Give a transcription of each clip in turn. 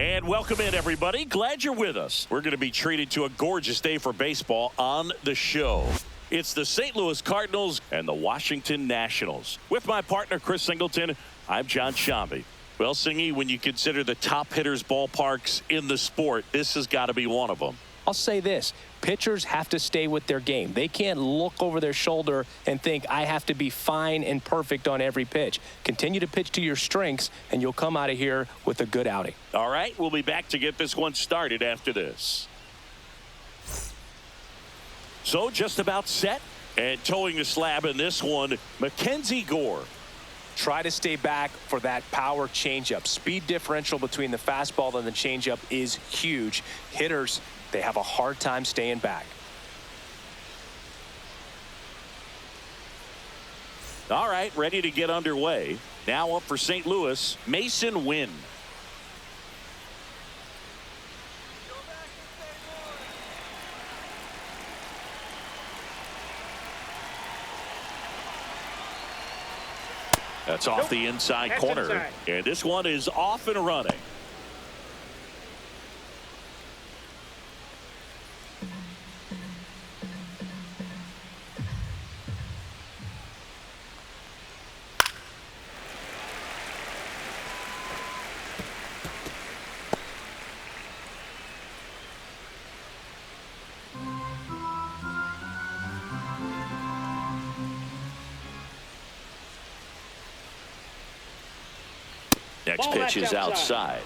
And welcome in, everybody. Glad you're with us. We're going to be treated to a gorgeous day for baseball on the show. It's the St. Louis Cardinals and the Washington Nationals. With my partner, Chris Singleton, I'm John Shambi. Well, Singy, when you consider the top hitters' ballparks in the sport, this has got to be one of them. I'll say this. Pitchers have to stay with their game. They can't look over their shoulder and think, I have to be fine and perfect on every pitch. Continue to pitch to your strengths, and you'll come out of here with a good outing. All right, we'll be back to get this one started after this. So just about set, and towing the slab in this one, Mackenzie Gore. Try to stay back for that power changeup. Speed differential between the fastball and the changeup is huge. Hitters, they have a hard time staying back. All right, ready to get underway. Now up for St. Louis, Mason Wynn. That's off the inside corner. And this one is off and running. Next pitch is outside.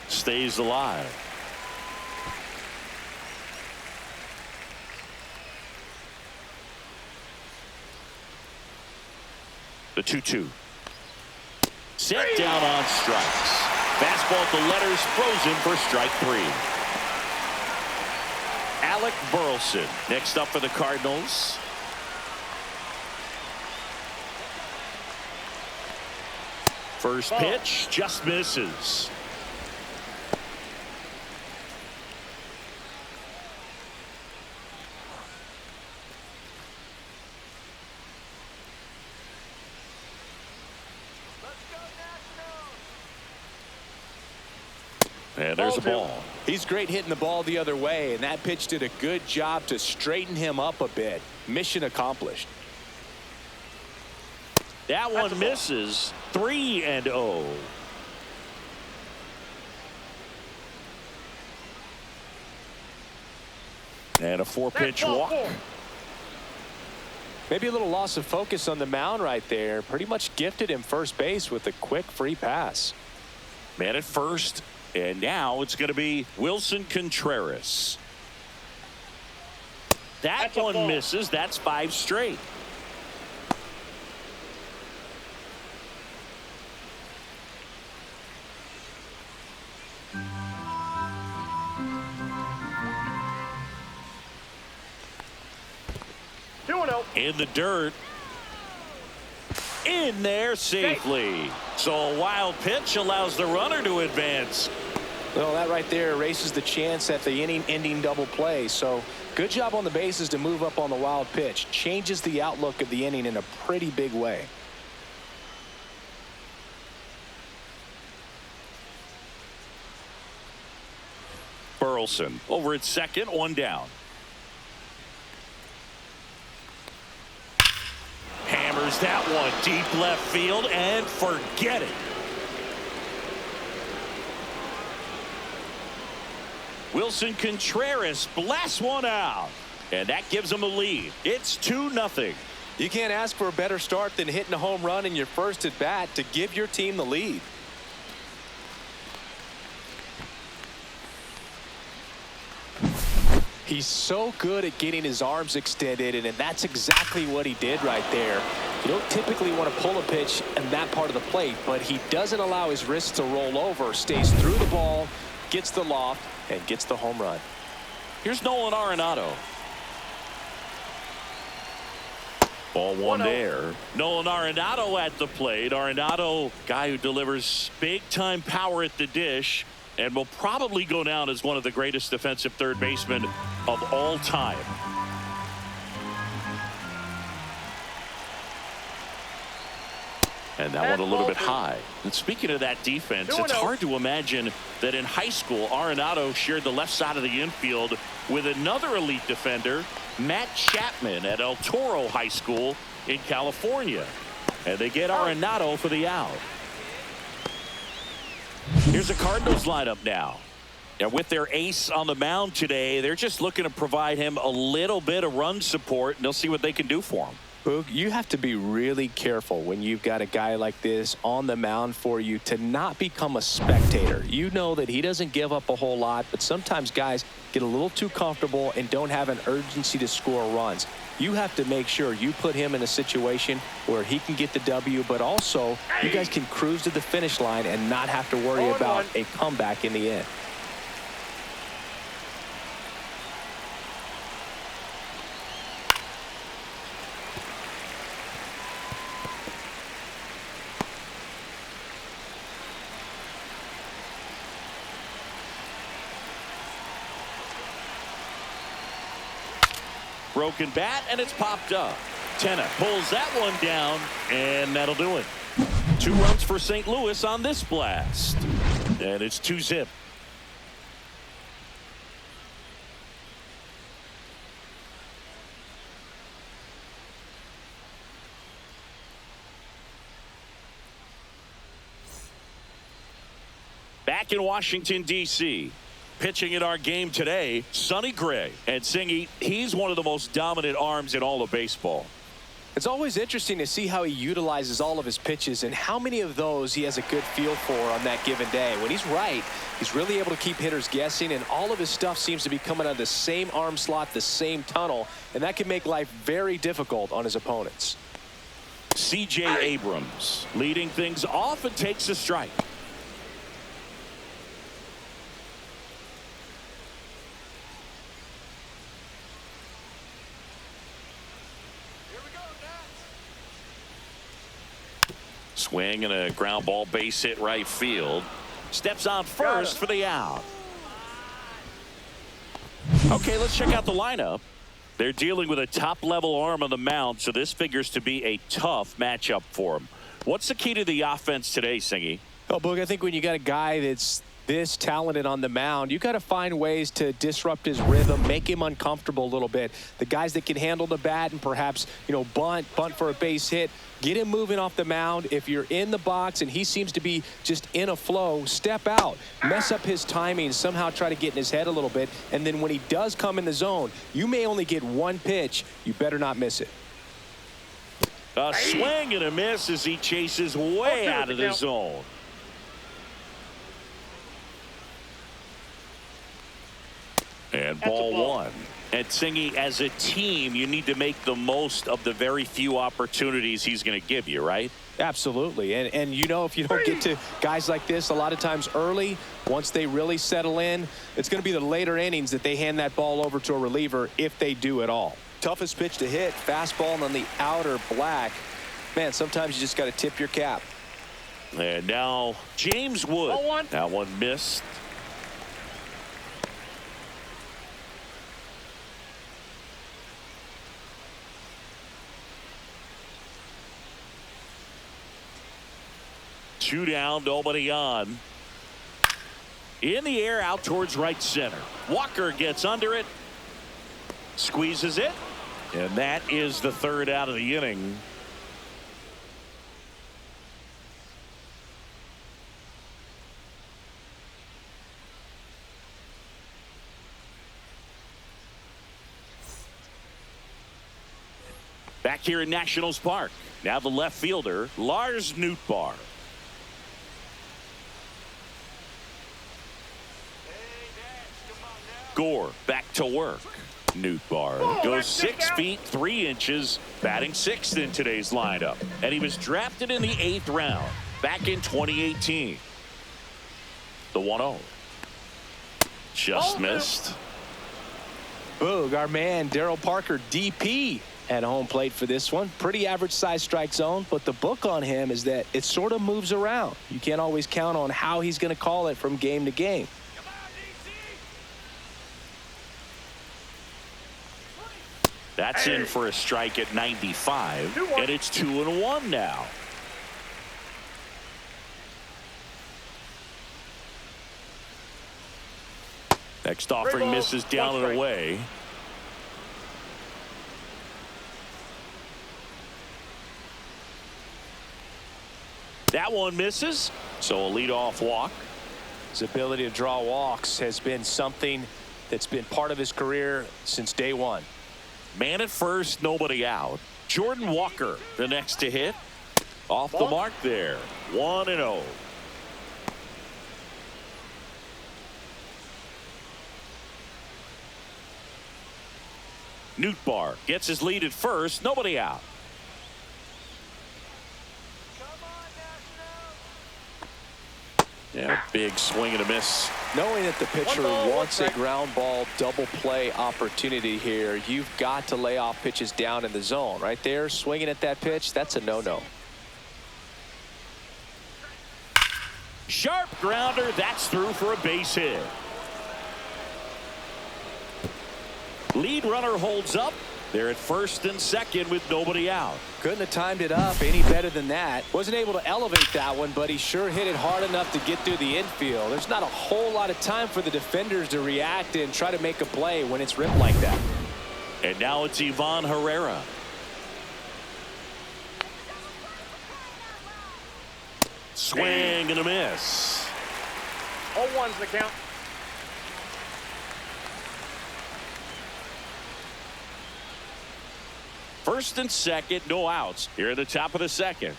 Stays alive. The 2-2. Set down on strikes. Fastball at the letters, frozen for strike 3. Alec Burleson next up for the Cardinals. First pitch just misses. And there's a ball. He's great hitting the ball the other way, and that pitch did a good job to straighten him up a bit. Mission accomplished. That one misses. 3-0. And a 4-pitch walk. Maybe a little loss of focus on the mound right there. Pretty much gifted him first base with a quick free pass. Man at first. And now it's going to be Wilson Contreras. That one misses. That's 5 straight. In the dirt. In there safely. So a wild pitch allows the runner to advance. Well, that right there erases the chance at the inning-ending double play. So good job on the bases to move up on the wild pitch. Changes the outlook of the inning in a pretty big way. Burleson over at second, 1 down. Hammers that one deep left field and forget it. Wilson Contreras blasts one out, and that gives them a lead. It's 2-0. You can't ask for a better start than hitting a home run in your first at bat to give your team the lead. He's so good at getting his arms extended, and that's exactly what he did right there. You don't typically want to pull a pitch in that part of the plate, but he doesn't allow his wrists to roll over, stays through the ball, gets the loft, and gets the home run. Here's Nolan Arenado. Ball one there. Nolan Arenado at the plate. Arenado, guy who delivers big-time power at the dish and will probably go down as one of the greatest defensive third basemen of all time. And that one a little bit high. And speaking of that defense, it's hard to imagine that in high school, Arenado shared the left side of the infield with another elite defender, Matt Chapman, at El Toro High School in California. And they get Arenado for the out. Here's the Cardinals lineup now. And with their ace on the mound today, they're just looking to provide him a little bit of run support, and they'll see what they can do for him. Boog, you have to be really careful when you've got a guy like this on the mound for you to not become a spectator. You know that he doesn't give up a whole lot, but sometimes guys get a little too comfortable and don't have an urgency to score runs. You have to make sure you put him in a situation where he can get the W, but also you guys can cruise to the finish line and not have to worry about a comeback in the end. Broken bat, and it's popped up. Tenna pulls that one down, and that'll do it. 2 runs for St. Louis on this blast. And it's 2-zip. Back in Washington, D.C., pitching in our game today, Sonny Gray. And Singy, he's one of the most dominant arms in all of baseball. It's always interesting to see how he utilizes all of his pitches and how many of those he has a good feel for on that given day. When he's right, he's really able to keep hitters guessing, and all of his stuff seems to be coming out of the same arm slot, the same tunnel, and that can make life very difficult on his opponents. C.J. Abrams leading things off and takes a strike. Swing and a ground ball, base hit right field. Steps on first for the out. Okay, let's check out the lineup. They're dealing with a top-level arm on the mound, so this figures to be a tough matchup for them. What's the key to the offense today, Singy? Oh, Boog, I think when you got a guy that's this talented on the mound, you got to find ways to disrupt his rhythm, make him uncomfortable a little bit. The guys that can handle the bat and perhaps, bunt for a base hit, get him moving off the mound. If you're in the box and he seems to be just in a flow, step out, mess up his timing, somehow try to get in his head a little bit. And then when he does come in the zone, you may only get one pitch. You better not miss it. A swing and a miss as he chases way out of the zone. And ball one. And Singy, as a team, you need to make the most of the very few opportunities he's going to give you, right? Absolutely. And if you don't get to guys like this a lot of times early, once they really settle in, it's going to be the later innings that they hand that ball over to a reliever, if they do at all. Toughest pitch to hit, fastball on the outer black. Man, sometimes you just got to tip your cap. And now James Wood. That one missed. Two down, nobody on. In the air, out towards right center. Walker gets under it, squeezes it, and that is the third out of the inning. Back here in Nationals Park, now the left fielder, Lars Nootbaar. Gore back to work. Nootbaar goes 6 feet 3 inches, batting 6th in today's lineup, and he was drafted in the 8th round back in 2018. The 1-0 just missed. Boog, our man Daryl Parker, DP, At home plate for this one. Pretty average size strike zone, but the book on him is that it sort of moves around. You can't always count on how he's going to call it from game to game. That's in for a strike at 95, and it's 2-1 now. Next offering misses down and away. That one misses, so a leadoff walk. His ability to draw walks has been something that's been part of his career since day one. Man at first, nobody out. Jordan Walker, the next to hit. Off the mark there. 1-0. Nootbaar gets his lead at first, nobody out. Yeah, big swing and a miss. Knowing that the pitcher wants a ground ball double play opportunity here, you've got to lay off pitches down in the zone. Right there, swinging at that pitch, that's a no-no. Sharp grounder, that's through for a base hit. Lead runner holds up. They're at first and second with nobody out. Couldn't have timed it up any better than that. Wasn't able to elevate that one, but he sure hit it hard enough to get through the infield. There's not a whole lot of time for the defenders to react and try to make a play when it's ripped like that. And now it's Ivan Herrera. Swing and a miss. 0-1's the count. First and second, no outs. Here at the top of the second.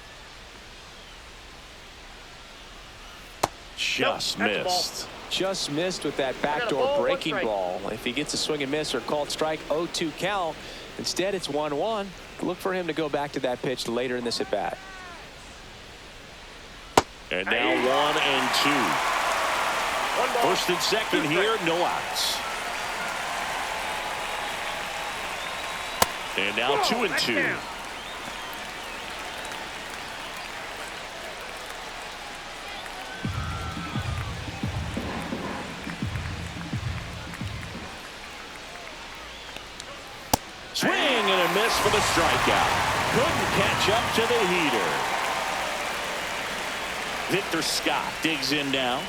Just missed. Just missed with that backdoor breaking ball. If he gets a swing and miss or called strike, 0-2 count. Instead, it's 1-1. Look for him to go back to that pitch later in this at bat. And now 1-2. First and second here, no outs. And now 2-2. Swing and a miss for the strikeout. Couldn't catch up to the heater. Victor Scott digs in now.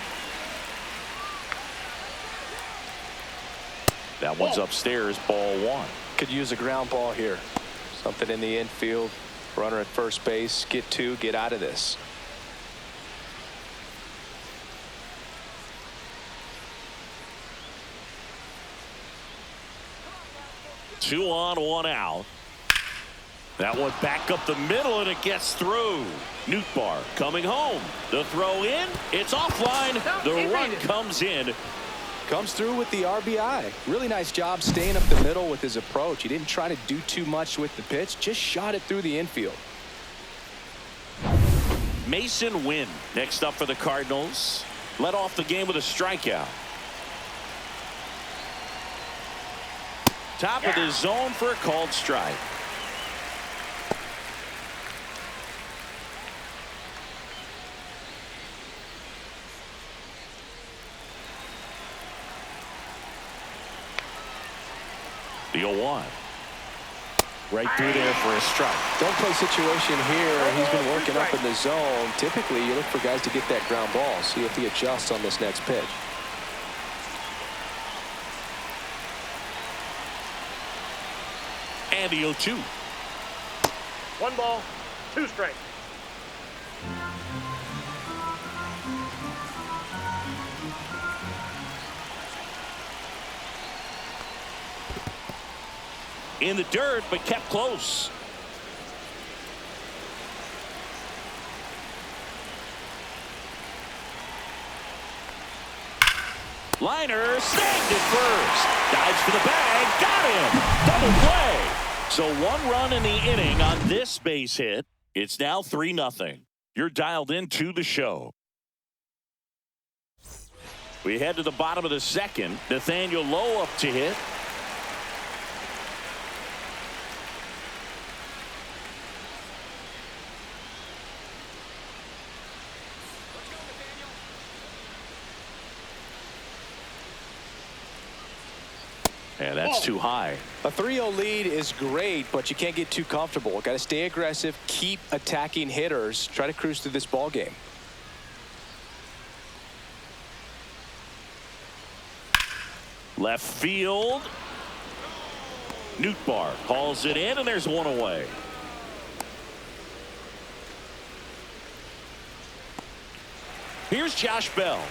That one's upstairs, ball one. Could use a ground ball here. Something in the infield. Runner at first base. Get two. Get out of this. Two on, one out. That one back up the middle, and it gets through. Nootbaar coming home. The throw in. It's offline. The run comes in. Comes through with the RBI. Really nice job staying up the middle with his approach. He didn't try to do too much with the pitch. Just shot it through the infield. Mason Wynn next up for the Cardinals. Led off the game with a strikeout. Top of the zone for a called strike. The 0-1. Right through there for a strike. Don't play situation here. He's been working up in the zone. Typically, you look for guys to get that ground ball. See if he adjusts on this next pitch. And the 0-2. 1 ball, 2 strikes. In the dirt, but kept close. Liner snagged it first. Dives for the bag. Got him. Double play. So 1 run in the inning on this base hit. It's now 3-0. You're dialed into the show. We head to the bottom of the second. Nathaniel Lowe up to hit. And that's too high. A 3-0 lead is great, but you can't get too comfortable. Got to stay aggressive, keep attacking hitters, try to cruise through this ball game. Left field. Nootbaar calls it in, and there's one away. Here's Josh Bell.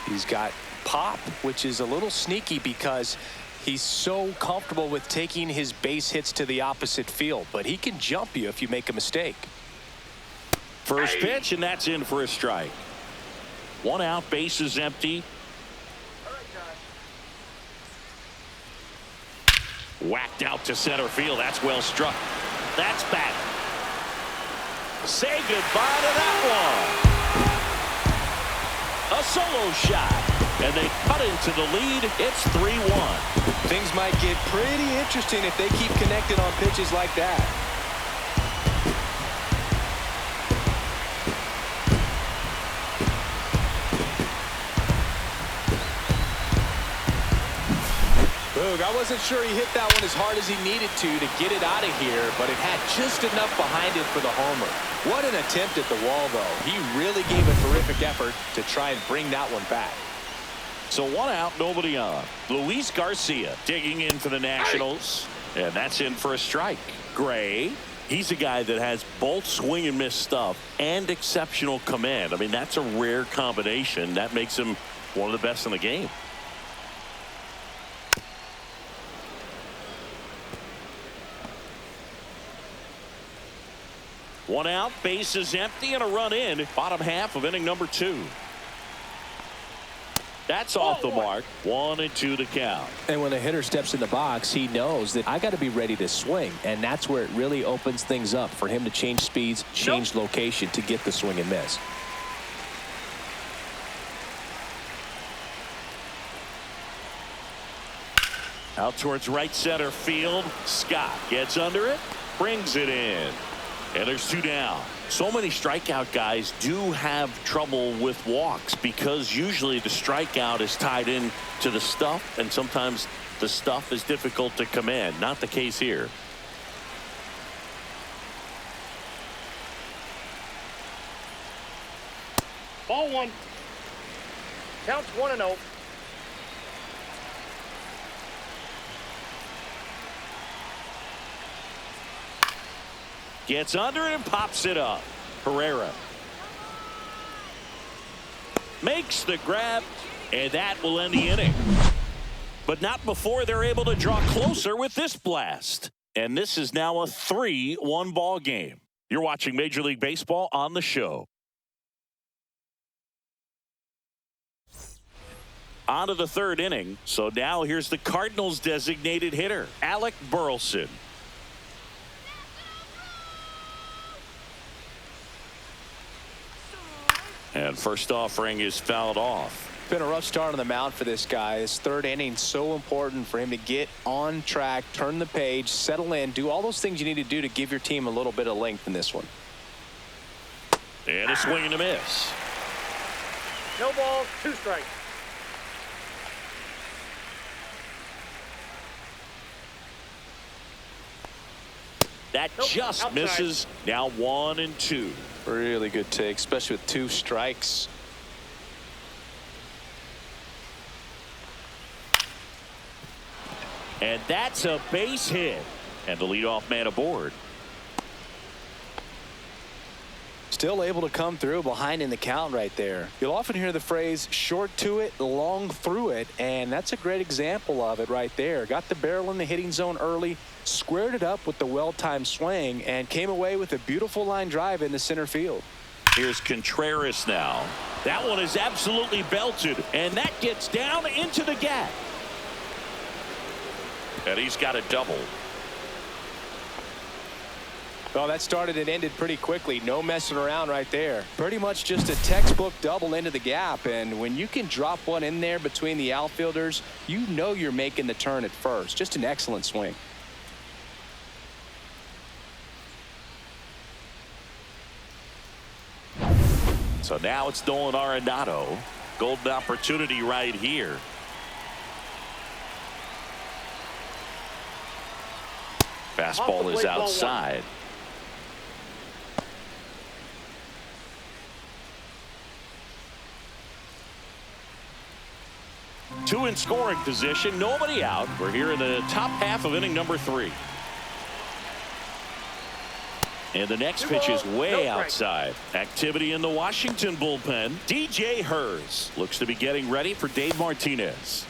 He's got pop, which is a little sneaky because he's so comfortable with taking his base hits to the opposite field, but he can jump you if you make a mistake. First pitch, and that's in for a strike. One out, base is empty. Whacked out to center field. That's well struck. That's back. Say goodbye to that one. A solo shot. And they cut into the lead. It's 3-1. Things might get pretty interesting if they keep connected on pitches like that. Boog, I wasn't sure he hit that one as hard as he needed to get it out of here, but it had just enough behind it for the homer. What an attempt at the wall, though. He really gave a terrific effort to try and bring that one back. So one out, nobody on. Luis Garcia digging in for the Nationals. And that's in for a strike. Gray, he's a guy that has both swing and miss stuff and exceptional command. I mean, that's a rare combination. That makes him one of the best in the game. One out, base is empty, and a run in. Bottom half of inning number 2. That's off the mark. 1-2 to count. And when a hitter steps in the box, he knows that I got to be ready to swing. And that's where it really opens things up for him to change speeds, change location to get the swing and miss. Out towards right center field. Scott gets under it, brings it in. And there's 2 down. So many strikeout guys do have trouble with walks because usually the strikeout is tied in to the stuff, and sometimes the stuff is difficult to command. Not the case here. Ball 1. Counts 1-0. Gets under it and pops it up. Herrera makes the grab, and that will end the inning. But not before they're able to draw closer with this blast. And this is now a 3-1 ball game. You're watching Major League Baseball on the show. On to the 3rd inning. So now here's the Cardinals designated hitter, Alec Burleson. And first offering is fouled off. Been a rough start on the mound for this guy. His 3rd inning, so important for him to get on track, turn the page, settle in, do all those things you need to do to give your team a little bit of length in this one. And a swing and a miss. No balls, 2 strikes. That just outside. misses. Now 1-2. Really good take, especially with 2 strikes. And that's a base hit. And the leadoff man aboard. Still able to come through behind in the count right there. You'll often hear the phrase short to it, long through it, and that's a great example of it right there. Got the barrel in the hitting zone early, squared it up with the well-timed swing, and came away with a beautiful line drive in the center field. Here's Contreras now. That one is absolutely belted, and that gets down into the gap. And he's got a double. Well, that started and ended pretty quickly. No messing around right there. Pretty much just a textbook double into the gap. And when you can drop one in there between the outfielders, you know you're making the turn at first. Just an excellent swing. So now it's Nolan Arenado. Golden opportunity right here. Fastball is outside. Two in scoring position, nobody out. We're here in the top half of inning number 3. And the next pitch is way outside. Activity in the Washington bullpen. DJ Hers looks to be getting ready for Dave Martinez.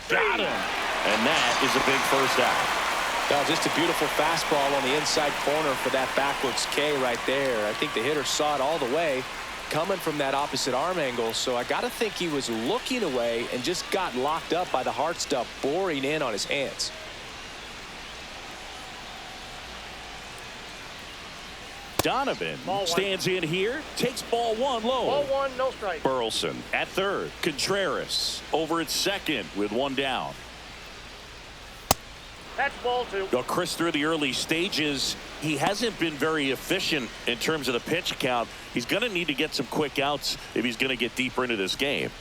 Got him. And that is a big first out. Oh, just a beautiful fastball on the inside corner for that backwards K right there. I think the hitter saw it all the way coming from that opposite arm angle. So I got to think he was looking away and just got locked up by the hard stuff boring in on his hands. Donovan stands in here, takes ball 1 low. Ball 1, no strike. Burleson at third. Contreras over at second with 1 down. That's ball 2. Well, Chris, through the early stages, he hasn't been very efficient in terms of the pitch count. He's going to need to get some quick outs if he's going to get deeper into this game.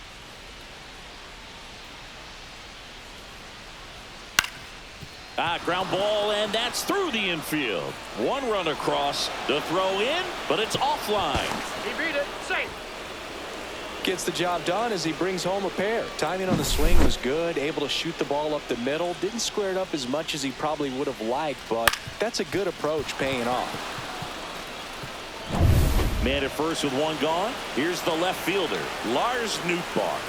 Ground ball, and that's through the infield. 1 run across, the throw in, but it's offline. He beat it. Safe. Gets the job done as he brings home a pair. Timing on the swing was good, able to shoot the ball up the middle. Didn't square it up as much as he probably would have liked, but that's a good approach paying off. Man at first with 1 gone. Here's the left fielder, Lars Nootbaar.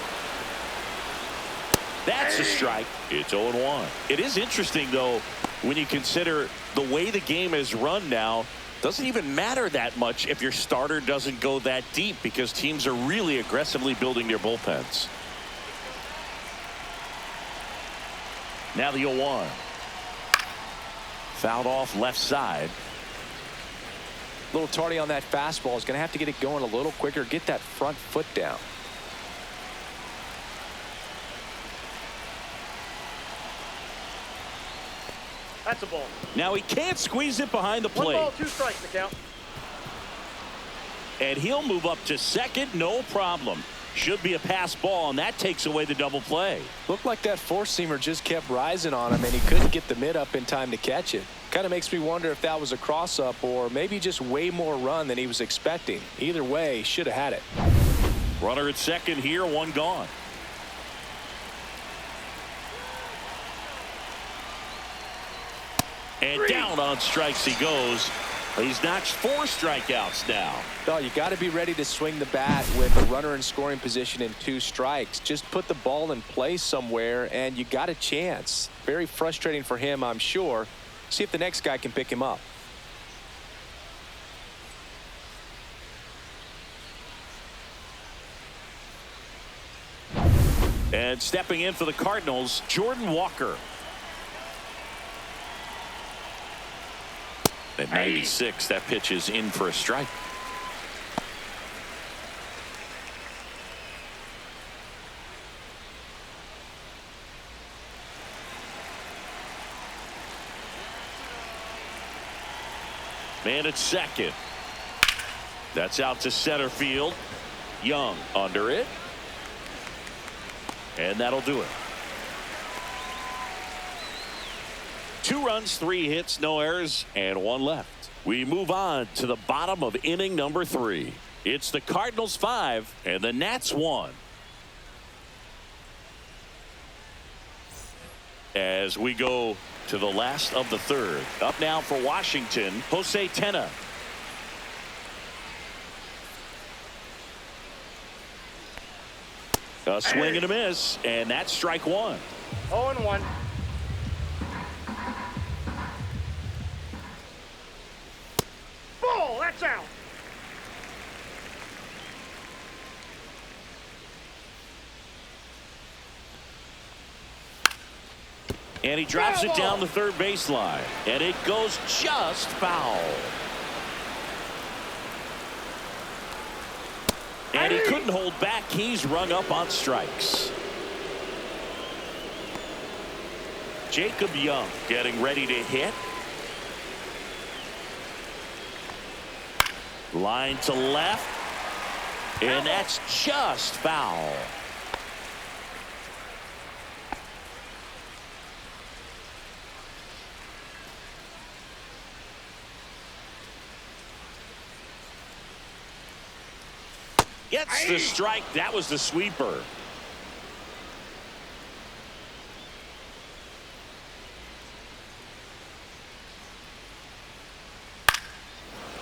That's a strike. It's 0-1. It is interesting, though, when you consider the way the game is run now. Doesn't even matter that much if your starter doesn't go that deep, because teams are really aggressively building their bullpens. Now the 0-1. Fouled off left side. A little tardy on that fastball. Is going to have to get it going a little quicker. Get that front foot down. That's a ball. Now he can't squeeze it behind the plate. 1 ball, 2 strikes, the count. And he'll move up to second, no problem. Should be a pass ball, and that takes away the double play. Looked like that four-seamer just kept rising on him, and he couldn't get the mid up in time to catch it. Kind of makes me wonder if that was a cross-up or maybe just way more run than he was expecting. Either way, should have had it. Runner at second here, 1 gone. And down on strikes he goes. He's notched 4 strikeouts now. Oh, you got to be ready to swing the bat with a runner in scoring position and 2 strikes. Just put the ball in play somewhere and you got a chance. Very frustrating for him, I'm sure. See if the next guy can pick him up. And stepping in for the Cardinals, Jordan Walker. At 96, that pitch is in for a strike. Man at second. That's out to center field. Young under it. And that'll do it. 2 runs, 3 hits, no errors, and 1 left. We move on to the bottom of inning number 3. It's the Cardinals 5 and the Nats 1. As we go to the last of the 3rd. Up now for Washington, Jose Tena. A swing and a miss, and that's strike 1. 0-1. Ball, that's out. And he drops it down the third baseline. And it goes just foul. And he couldn't hold back. He's rung up on strikes. Jacob Young getting ready to hit. Line to left. And that's just foul. Gets the strike. That was the sweeper.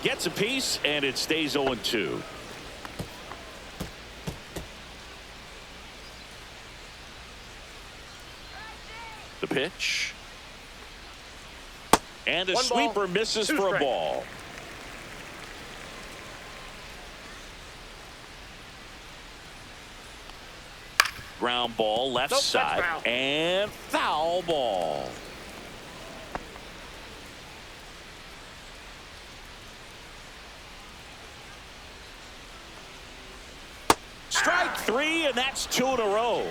Gets a piece, and it stays 0-2. The pitch. And the sweeper misses for a ball. Ground ball left side. And foul ball. Strike three, and that's 2 in a row.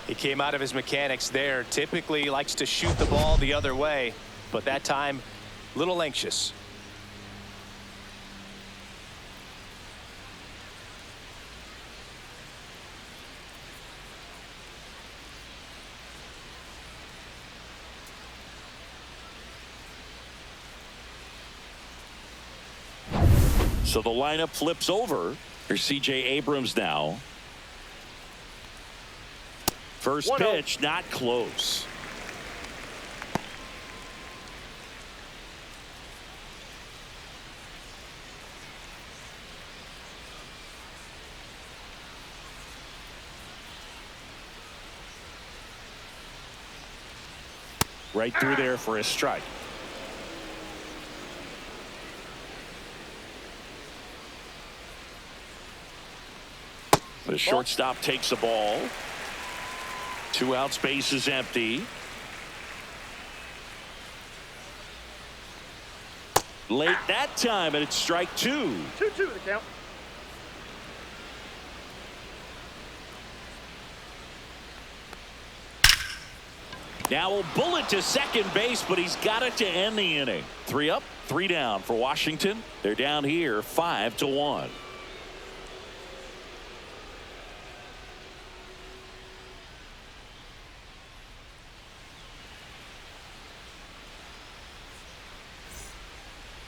He came out of his mechanics there. Typically likes to shoot the ball the other way, but that time a little anxious. So the lineup flips over. Here's C.J. Abrams now. First pitch, not close. Right through there for a strike. The shortstop takes the ball. 2 outs, base is empty. Late that time, and it's strike 2. 2-2 the count. Now a bullet to second base, but he's got it to end the inning. 3 up, 3 down for Washington. They're down here 5-1.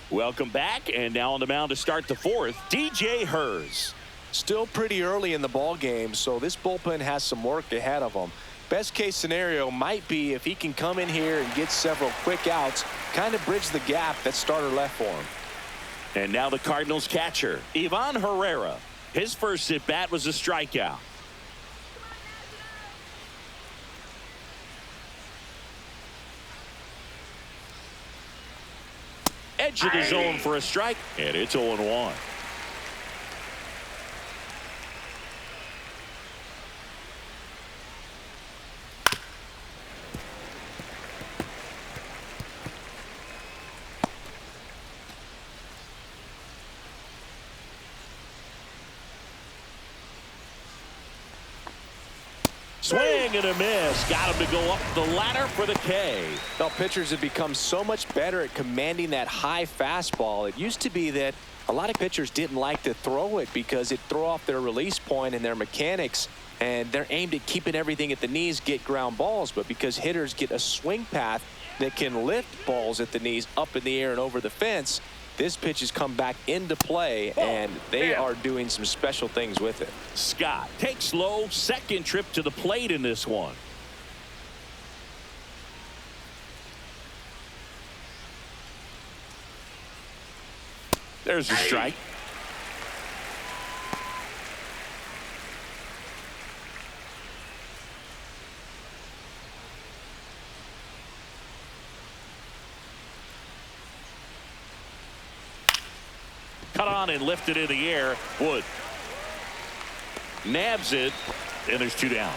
Welcome back, and now on the mound to start the 4th, DJ Hers. Still pretty early in the ball game, so this bullpen has some work ahead of them. Best case scenario might be if he can come in here and get several quick outs, kind of bridge the gap that starter left for him. And now the Cardinals catcher, Ivan Herrera. His first at bat was a strikeout. Edge of the zone for a strike, and it's 0-1. Swing and a miss. Got him to go up the ladder for the K. Now, pitchers have become so much better at commanding that high fastball. It used to be that a lot of pitchers didn't like to throw it because it'd throw off their release point and their mechanics, and they're aimed at keeping everything at the knees, get ground balls. But because hitters get a swing path that can lift balls at the knees up in the air and over the fence, this pitch has come back into play, and they are doing some special things with it. Scott takes low, second trip to the plate in this one. There's a strike. Cut on and lifted in the air. Wood nabs it, and there's 2 down.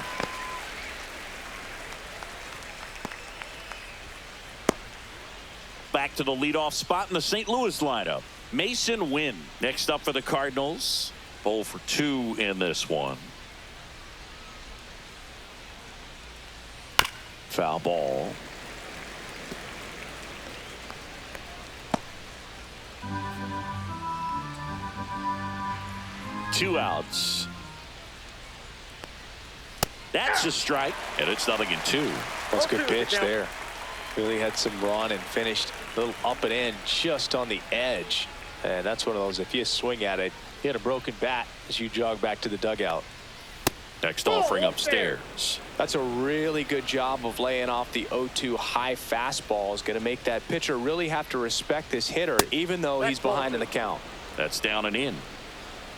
back to the leadoff spot in the St. Louis lineup. Mason Wynn next up for the Cardinals. 0 for 2 in this one. Foul ball. Two outs. That's a strike, and it's 0-2. That's a good pitch there. Really had some run and finished a little up and in just on the edge. And that's one of those, if you swing at it, you had a broken bat as you jog back to the dugout. Next offering upstairs. That's a really good job of laying off the 0-2 high fastball. Is going to make that pitcher really have to respect this hitter, even though he's behind in the count. That's down and in.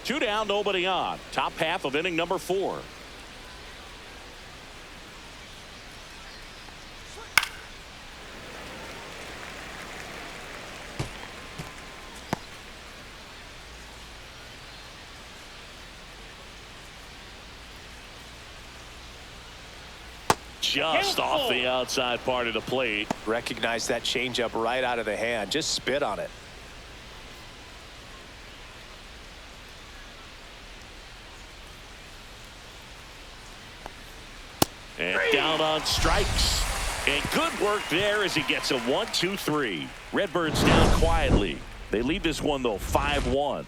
2 down, nobody on. Top half of inning number 4. Just off the outside part of the plate. Recognize that changeup right out of the hand. Just spit on it. And down on strikes. And good work there as he gets a 1-2-3. Redbirds down quietly. They lead this one, though, 5-1.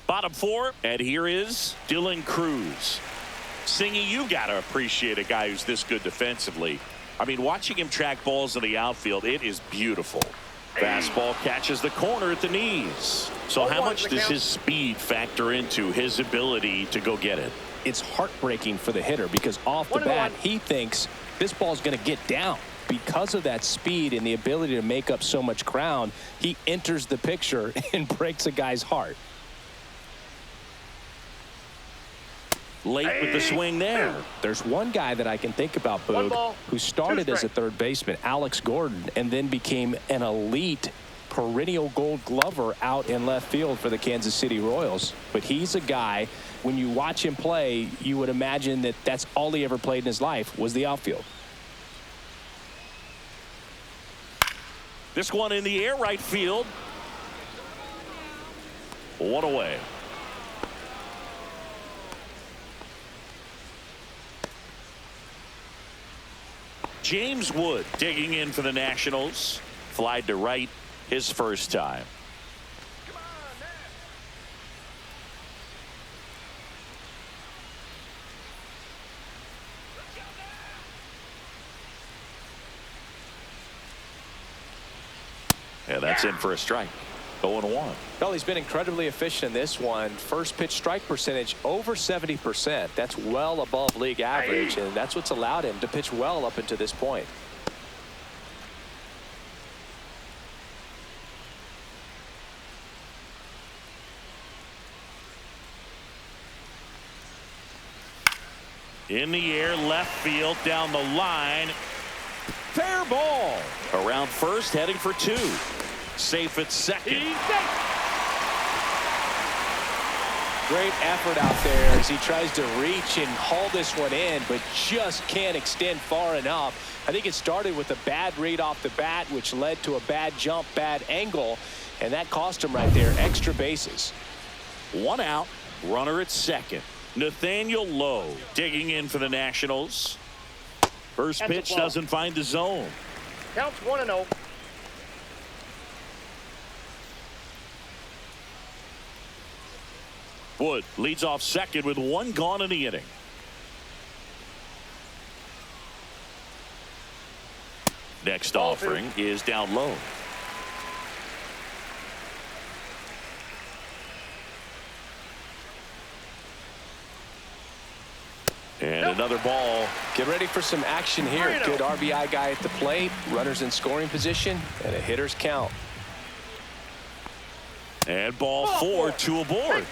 Bottom 4, and here is Dylan Cruz. Singy, you got to appreciate a guy who's this good defensively. I mean, watching him track balls in the outfield, it is beautiful. Fastball catches the corner at the knees. So how much does his speed factor into his ability to go get it? It's heartbreaking for the hitter because off the bat, he thinks this ball's going to get down. Because of that speed and the ability to make up so much ground, he enters the picture and breaks a guy's heart. Late with the swing there. There's one guy that I can think about, Boog, who started as a third baseman, Alex Gordon, and then became an elite perennial gold glover out in left field for the Kansas City Royals. But he's a guy, when you watch him play, you would imagine that that's all he ever played in his life was the outfield. This one in the air, right field. 1 away. James Wood digging in for the Nationals. Flied to right his first time. Yeah, that's in for a strike. 0-1. Well, he's been incredibly efficient in this one. First pitch strike percentage over 70%. That's well above league average, and that's what's allowed him to pitch well up until this point. In the air, left field, down the line. Fair ball. Around first, heading for 2. Safe at second. Great effort out there as he tries to reach and haul this one in, but just can't extend far enough. I think it started with a bad read off the bat, which led to a bad jump, bad angle, and that cost him right there. Extra bases. 1 out, runner at second. Nathaniel Lowe digging in for the Nationals. First pitch doesn't find the zone. Counts 1-0. Wood leads off second with 1 gone in the inning. Next offering is down low. And another ball. Get ready for some action here. Good RBI guy at the plate. Runners in scoring position and a hitter's count. And ball 4, 2 aboard.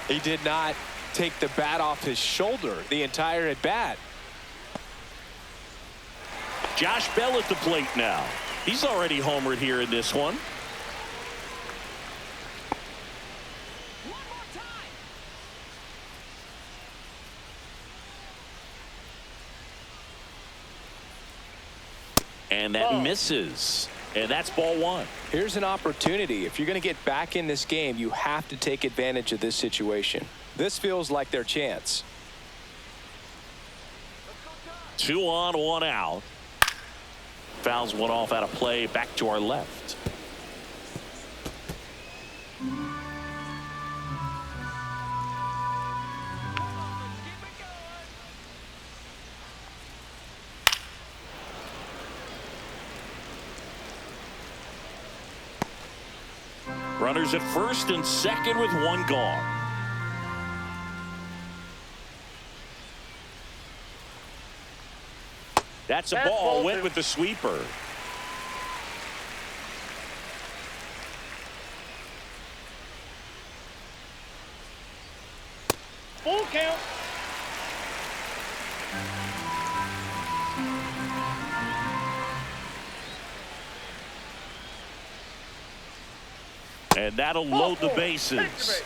He did not take the bat off his shoulder the entire at bat. Josh Bell at the plate now. He's already homered here in this one. And that misses. And that's ball one. Here's an opportunity. If you're going to get back in this game, you have to take advantage of this situation. This feels like their chance. 2 on, 1 out. Fouls one off out of play. Back to our left. Runners at first and second with 1 gone. That's a ball. Went with the sweeper. Full count. And that'll load the bases.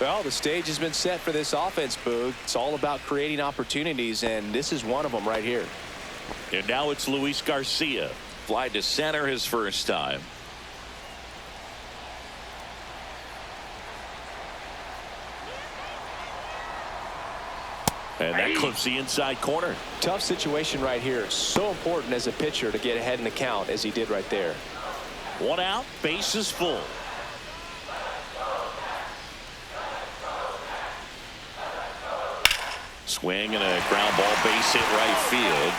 Well, the stage has been set for this offense, Boog. It's all about creating opportunities, and this is one of them right here. And now it's Luis Garcia. Fly to center his first time. And that clips the inside corner. Tough situation right here. So important as a pitcher to get ahead in the count as he did right there. 1 out, bases full. Swing and a ground ball, base hit right field.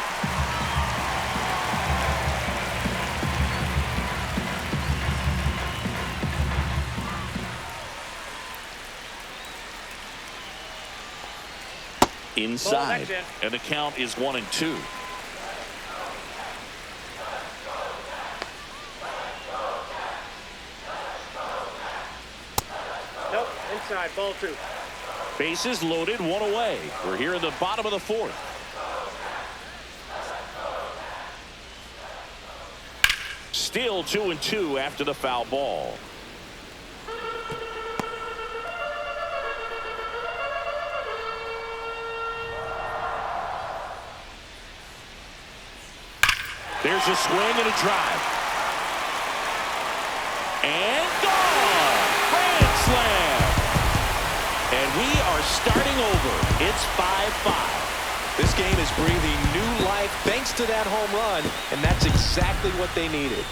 Inside, and the count is 1-2. Nope, inside, ball 2. Bases loaded, 1 away. We're here in the bottom of the 4th. Still 2-2 after the foul ball. There's a swing and a drive. And gone! Grand slam! And we are starting over. It's 5-5. This game is breathing new life thanks to that home run, and that's exactly what they needed.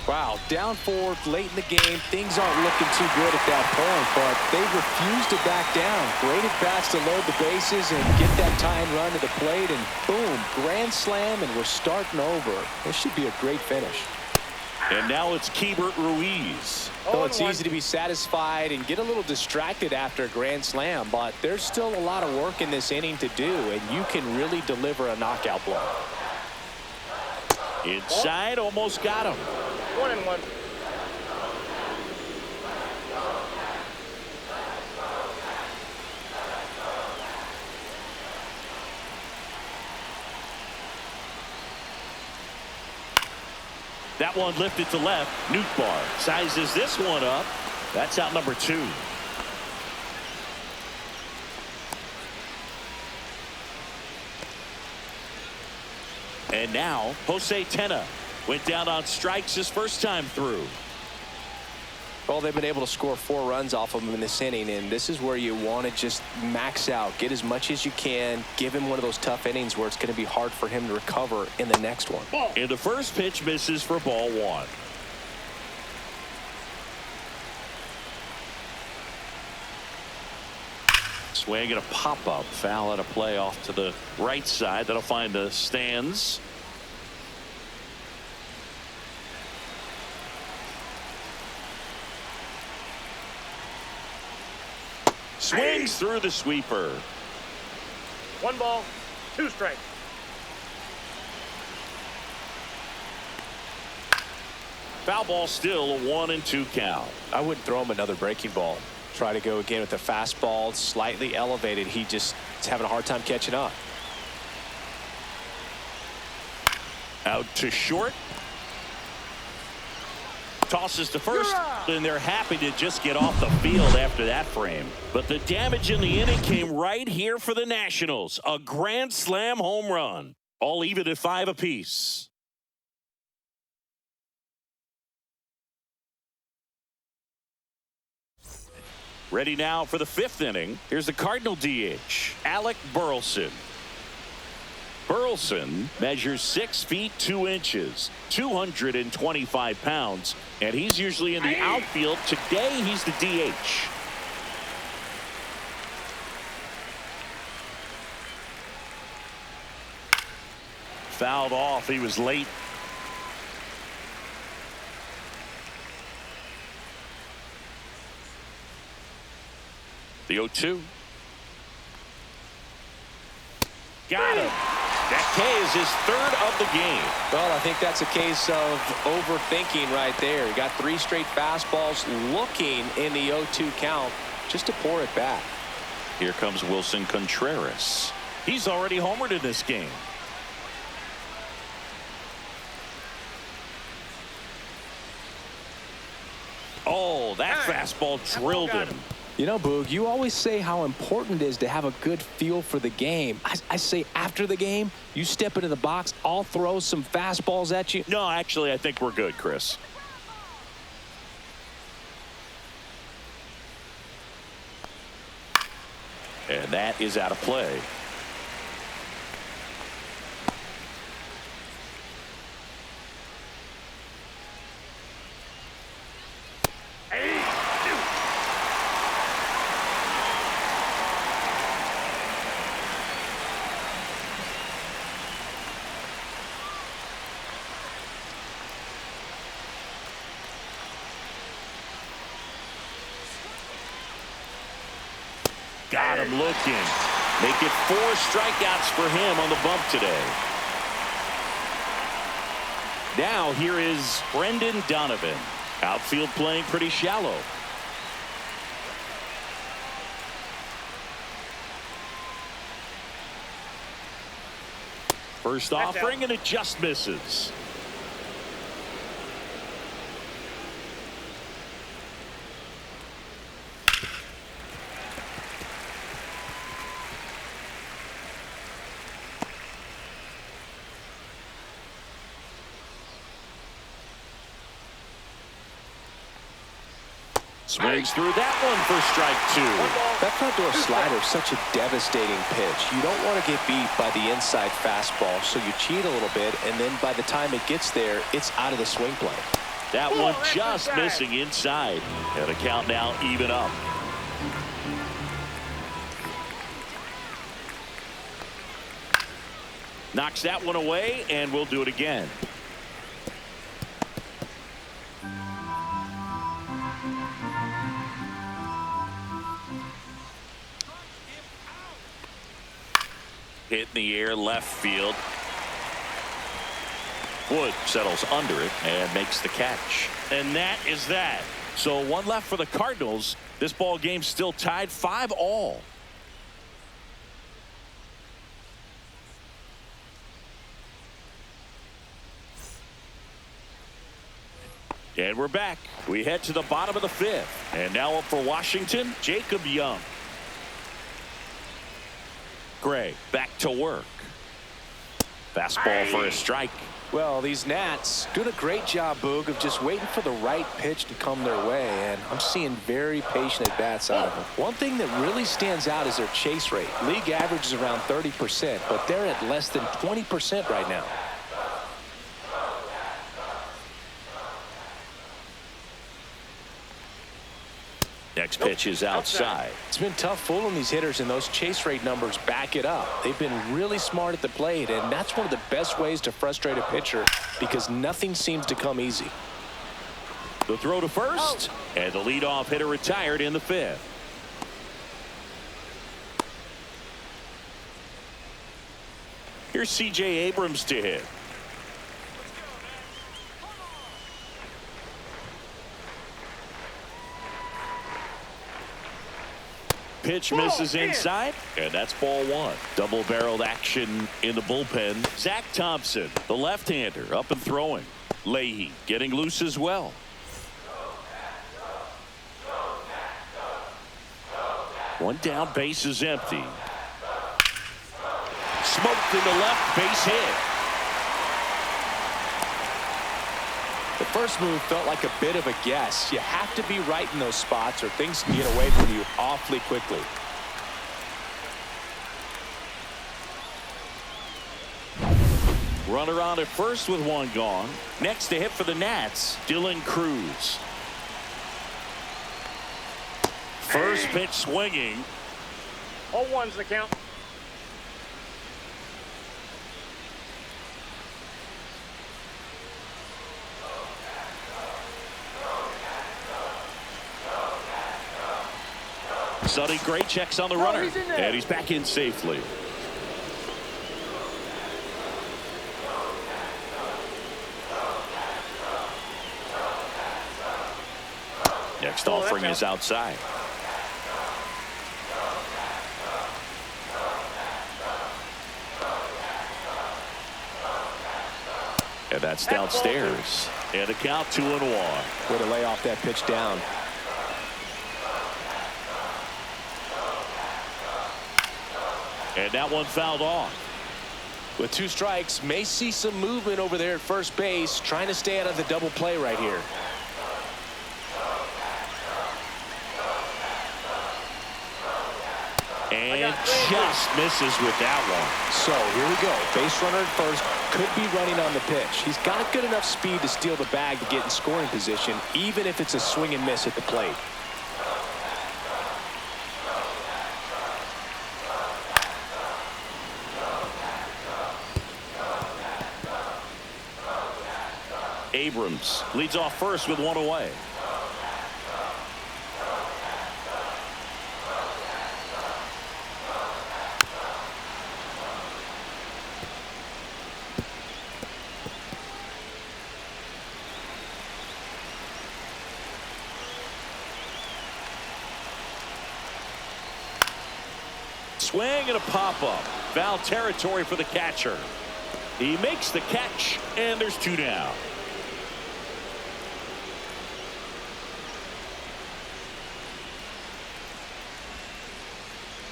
Wow, down 4 late in the game. Things aren't looking too good at that point, but they refuse to back down. Great at bats to load the bases and get that tying run to the plate, and boom, grand slam, and we're starting over. This should be a great finish. And now it's Keibert Ruiz. Well, it's easy to be satisfied and get a little distracted after a grand slam, but there's still a lot of work in this inning to do, and you can really deliver a knockout blow. Inside, almost got him. 1-1. That one lifted to left. Nootbaar sizes this one up. That's out number 2. And now Jose Tena went down on strikes his first time through. Well, they've been able to score 4 runs off of him in this inning, and this is where you want to just max out, get as much as you can, give him one of those tough innings where it's going to be hard for him to recover in the next one. And the first pitch misses for ball 1. Swing and a pop-up, foul out of play off to the right side. That'll find the stands. Swings through the sweeper. 1 ball, 2 strikes. Foul ball, still a 1-2 count. I wouldn't throw him another breaking ball. Try to go again with the fastball, slightly elevated. He just is having a hard time catching up. Out to short. Tosses to first, and they're happy to just get off the field after that frame. But the damage in the inning came right here for the Nationals. A grand slam home run. All even at 5 apiece. Ready now for the 5th inning. Here's the Cardinal DH, Alec Burleson. Burleson measures 6 feet 2 inches, 225 pounds, and he's usually in the outfield. Today, he's the DH. Fouled off. He was late. The 0-2. Got him. That K is his 3rd of the game. Well, I think that's a case of overthinking right there. He got 3 straight fastballs looking in the 0-2 count just to pour it back. Here comes Wilson Contreras. He's already homered in this game. Oh, that fastball drilled him. You know, Boog, you always say how important it is to have a good feel for the game. I say after the game, you step into the box, I'll throw some fastballs at you. No, actually, I think we're good, Chris. And that is out of play. Got him looking. Make it 4 strikeouts for him on the bump today. Now here is Brendan Donovan. Outfield playing pretty shallow. First offering, and it just misses. Swings through that one for strike 2. That front door slider is such a devastating pitch. You don't want to get beat by the inside fastball, so you cheat a little bit, and then by the time it gets there, it's out of the swing plane. That one just missing inside. And the count now even up. Knocks that one away, and we'll do it again. Hit in the air, left field. Wood settles under it and makes the catch. And that is that. So 1 left for the Cardinals. This ball game still tied 5-all. And we're back. We head to the bottom of the 5th. And now up for Washington, Jacob Young. Gray back to work. Fastball for a strike. Well, these Nats doing a great job, Boog, of just waiting for the right pitch to come their way, and I'm seeing very patient at-bats out of them. One thing that really stands out is their chase rate. League average is around 30%, but they're at less than 20% right now. Next pitch is outside. It's been tough fooling these hitters, and those chase rate numbers back it up. They've been really smart at the plate, and that's one of the best ways to frustrate a pitcher because nothing seems to come easy. The throw to first, and the leadoff hitter retired in the 5th. Here's C.J. Abrams to hit. Pitch misses inside, and that's ball one. Double-barreled action in the bullpen. Zach Thompson, the left-hander, up and throwing. Leahy getting loose as well. One down, base is empty. Smoked in the left, base hit. The first move felt like a bit of a guess. You have to be right in those spots or things can get away from you awfully quickly. Runner on at first with one gone. Next to hit for the Nats, Dylan Cruz. First pitch swinging. 0-1's the count. Sonny Gray checks on the runner, and he's back in safely. Next offering is outside. And that's downstairs. And a count 2-1. Way to lay off that pitch down. And that one fouled off. With 2 strikes, may see some movement over there at first base, trying to stay out of the double play right here. And just misses with that one. So here we go. Base runner at first, could be running on the pitch. He's got good enough speed to steal the bag to get in scoring position, even if it's a swing and miss at the plate. Abrams leads off first with one away. Swing and a pop-up. Foul territory for the catcher. He makes the catch, and there's 2 down.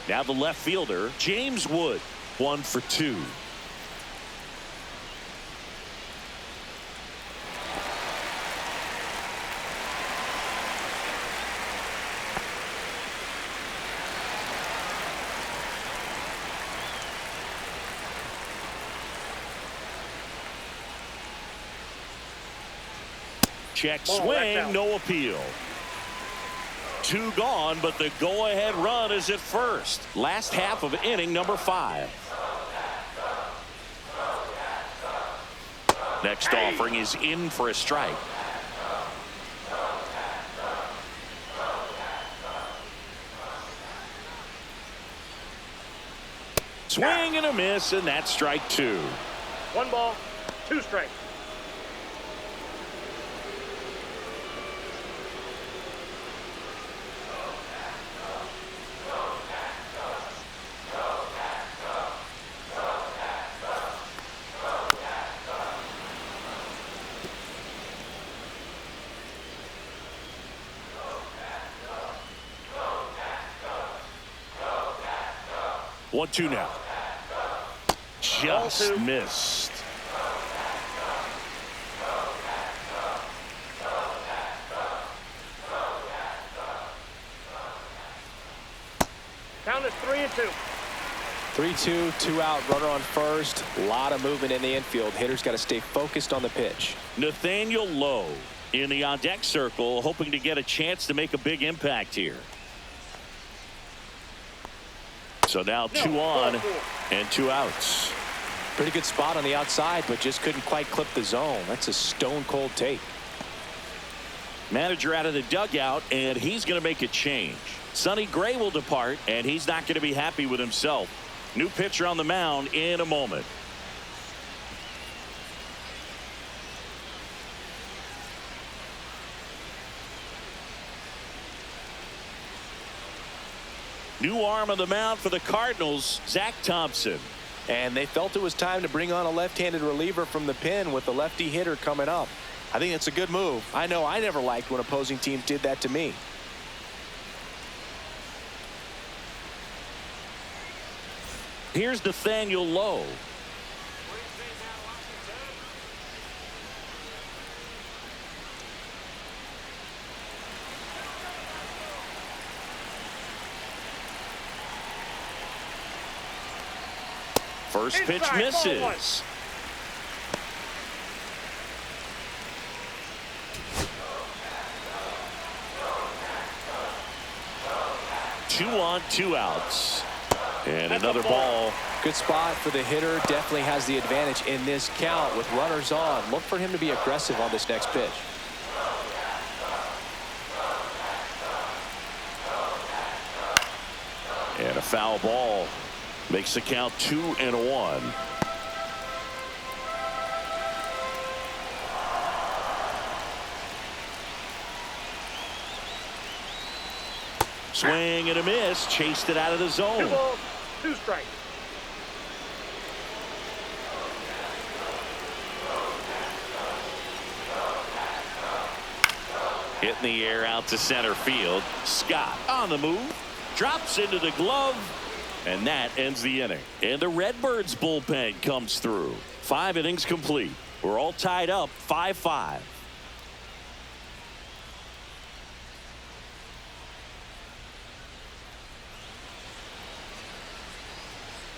Now the left fielder, James Wood, 1 for 2. Check swing, no appeal. 2 gone, but the go-ahead run is at first. Last half of inning number 5. Next offering is in for a strike. Swing and a miss, and that's strike 2. 1 ball, 2 strikes. One, 2 now. Just missed. Count is 3-2. 3-2, 2 out, runner on first. A lot of movement in the infield. Hitter's got to stay focused on the pitch. Nathaniel Lowe in the on-deck circle, hoping to get a chance to make a big impact here. So now 2 on and 2 outs. Pretty good spot on the outside, but just couldn't quite clip the zone. That's a stone-cold take. Manager out of the dugout, and he's going to make a change. Sonny Gray will depart, and he's not going to be happy with himself. New pitcher on the mound in a moment. New arm on the mound for the Cardinals, Zach Thompson. And they felt it was time to bring on a left-handed reliever from the pen with the lefty hitter coming up. I think it's a good move. I know I never liked when opposing teams did that to me. Here's Nathaniel Lowe. First pitch misses. Two on, 2 outs. And another ball. Good spot for the hitter. Definitely has the advantage in this count with runners on. Look for him to be aggressive on this next pitch. And a foul ball. Makes the count 2-1. Swing and a miss. Chased it out of the zone. 2 balls, 2 strikes. Hit in the air out to center field. Scott on the move. Drops into the glove. And that ends the inning. And the Redbirds bullpen comes through. 5 innings complete. We're all tied up 5-5.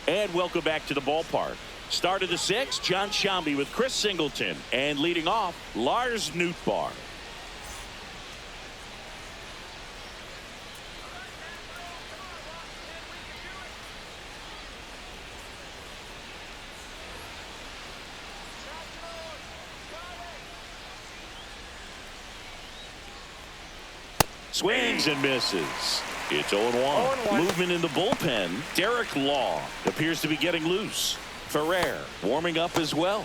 And welcome back to the ballpark. Start of the 6th, John Sciambi with Chris Singleton. And leading off, Lars Nootbaar. Swings and misses. It's 0-1. Movement in the bullpen. Derek Law appears to be getting loose. Ferrer warming up as well.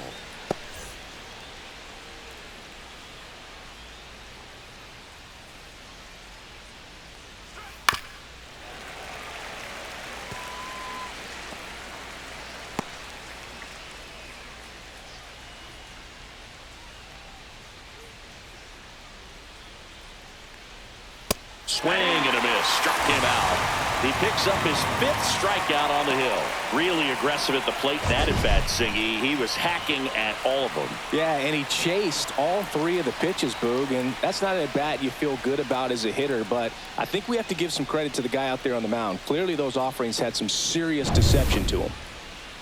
Swing and a miss. Struck him out. He picks up his 5th strikeout on the hill. Really aggressive at the plate. That at bat, Singy. He was hacking at all of them. Yeah, and he chased all 3 of the pitches, Boog, and that's not an at bat you feel good about as a hitter, but I think we have to give some credit to the guy out there on the mound. Clearly those offerings had some serious deception to him.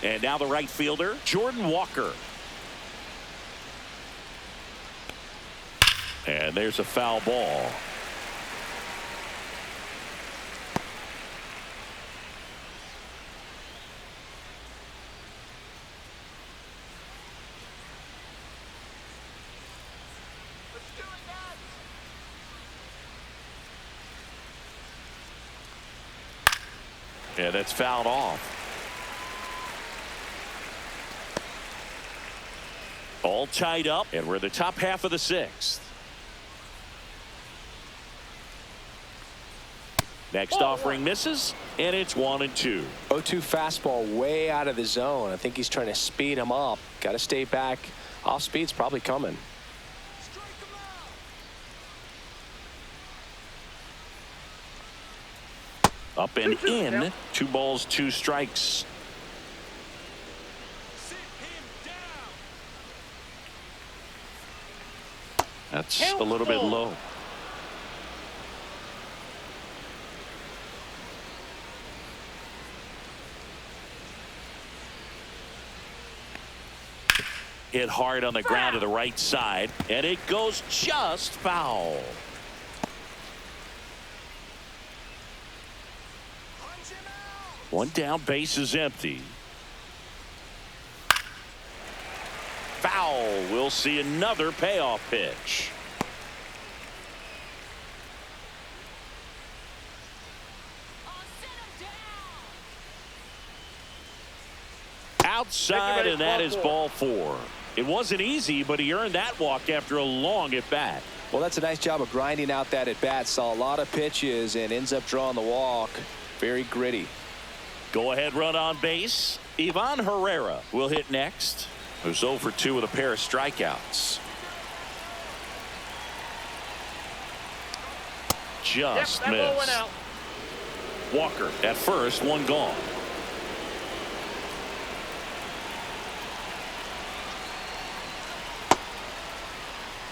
And now the right fielder, Jordan Walker. And there's a foul ball. Yeah, that's fouled off. All tied up, and we're in the top half of the 6th. Next offering misses, and it's 1-2. 0-2 fastball way out of the zone. I think he's trying to speed him up. Got to stay back. Off speed's probably coming. Up and in. 2 balls, 2 strikes. That's a little bit low. Hit hard on the ground to the right side, and it goes just foul. One down, base is empty. Foul. We'll see another payoff pitch. Outside, and that is ball 4. It wasn't easy, but he earned that walk after a long at bat. Well, that's a nice job of grinding out that at bat. Saw a lot of pitches and ends up drawing the walk. Very gritty. Go ahead run on base. Ivan Herrera will hit next. Who's 0 for 2 with a pair of strikeouts. Just that ball went missed. out. Walker at first, one gone.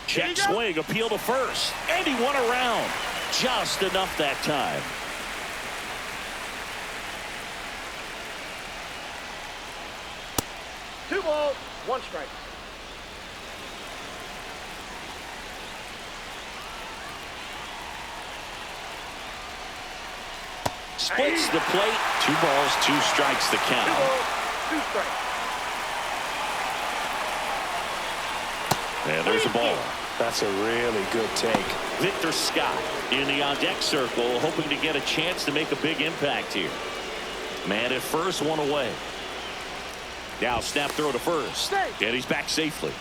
Check swing, appeal to first, and he won around. Just enough that time. Two balls, one strike. Splits the plate. 2 balls, 2 strikes the count. 2 balls, 2 strikes. And there's a ball. That's a really good take. Victor Scott in the on-deck circle, hoping to get a chance to make a big impact here. Man at first, one away. Now snap throw to first. And he's back safely.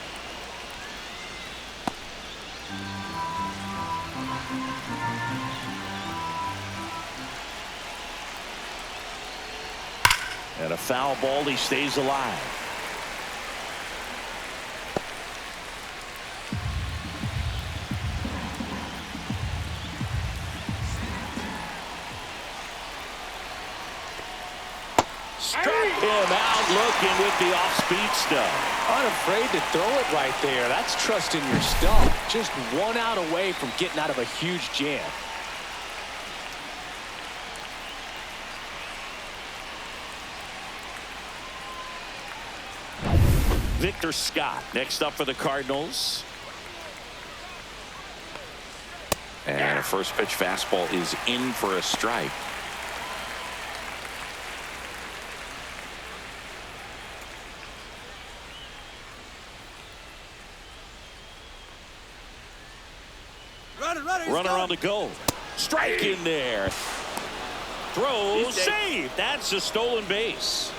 And a foul ball, he stays alive. Struck him out looking with the off-speed stuff. Unafraid to throw it right there. That's trusting your stuff. Just 1 out away from getting out of a huge jam. Victor Scott next up for the Cardinals. And a first pitch fastball is in for a strike. Runner on the go. Strike in there. Throw, save. That's a stolen base.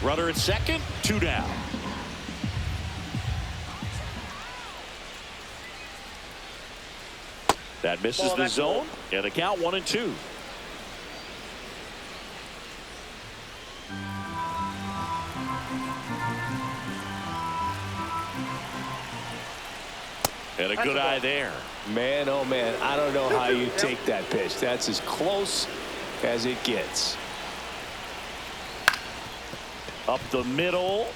Runner at second, 2 down. That misses the zone, and the count 1-2. And a good eye there. Man, oh man, I don't know how you take that pitch. That's as close as it gets. Up the middle.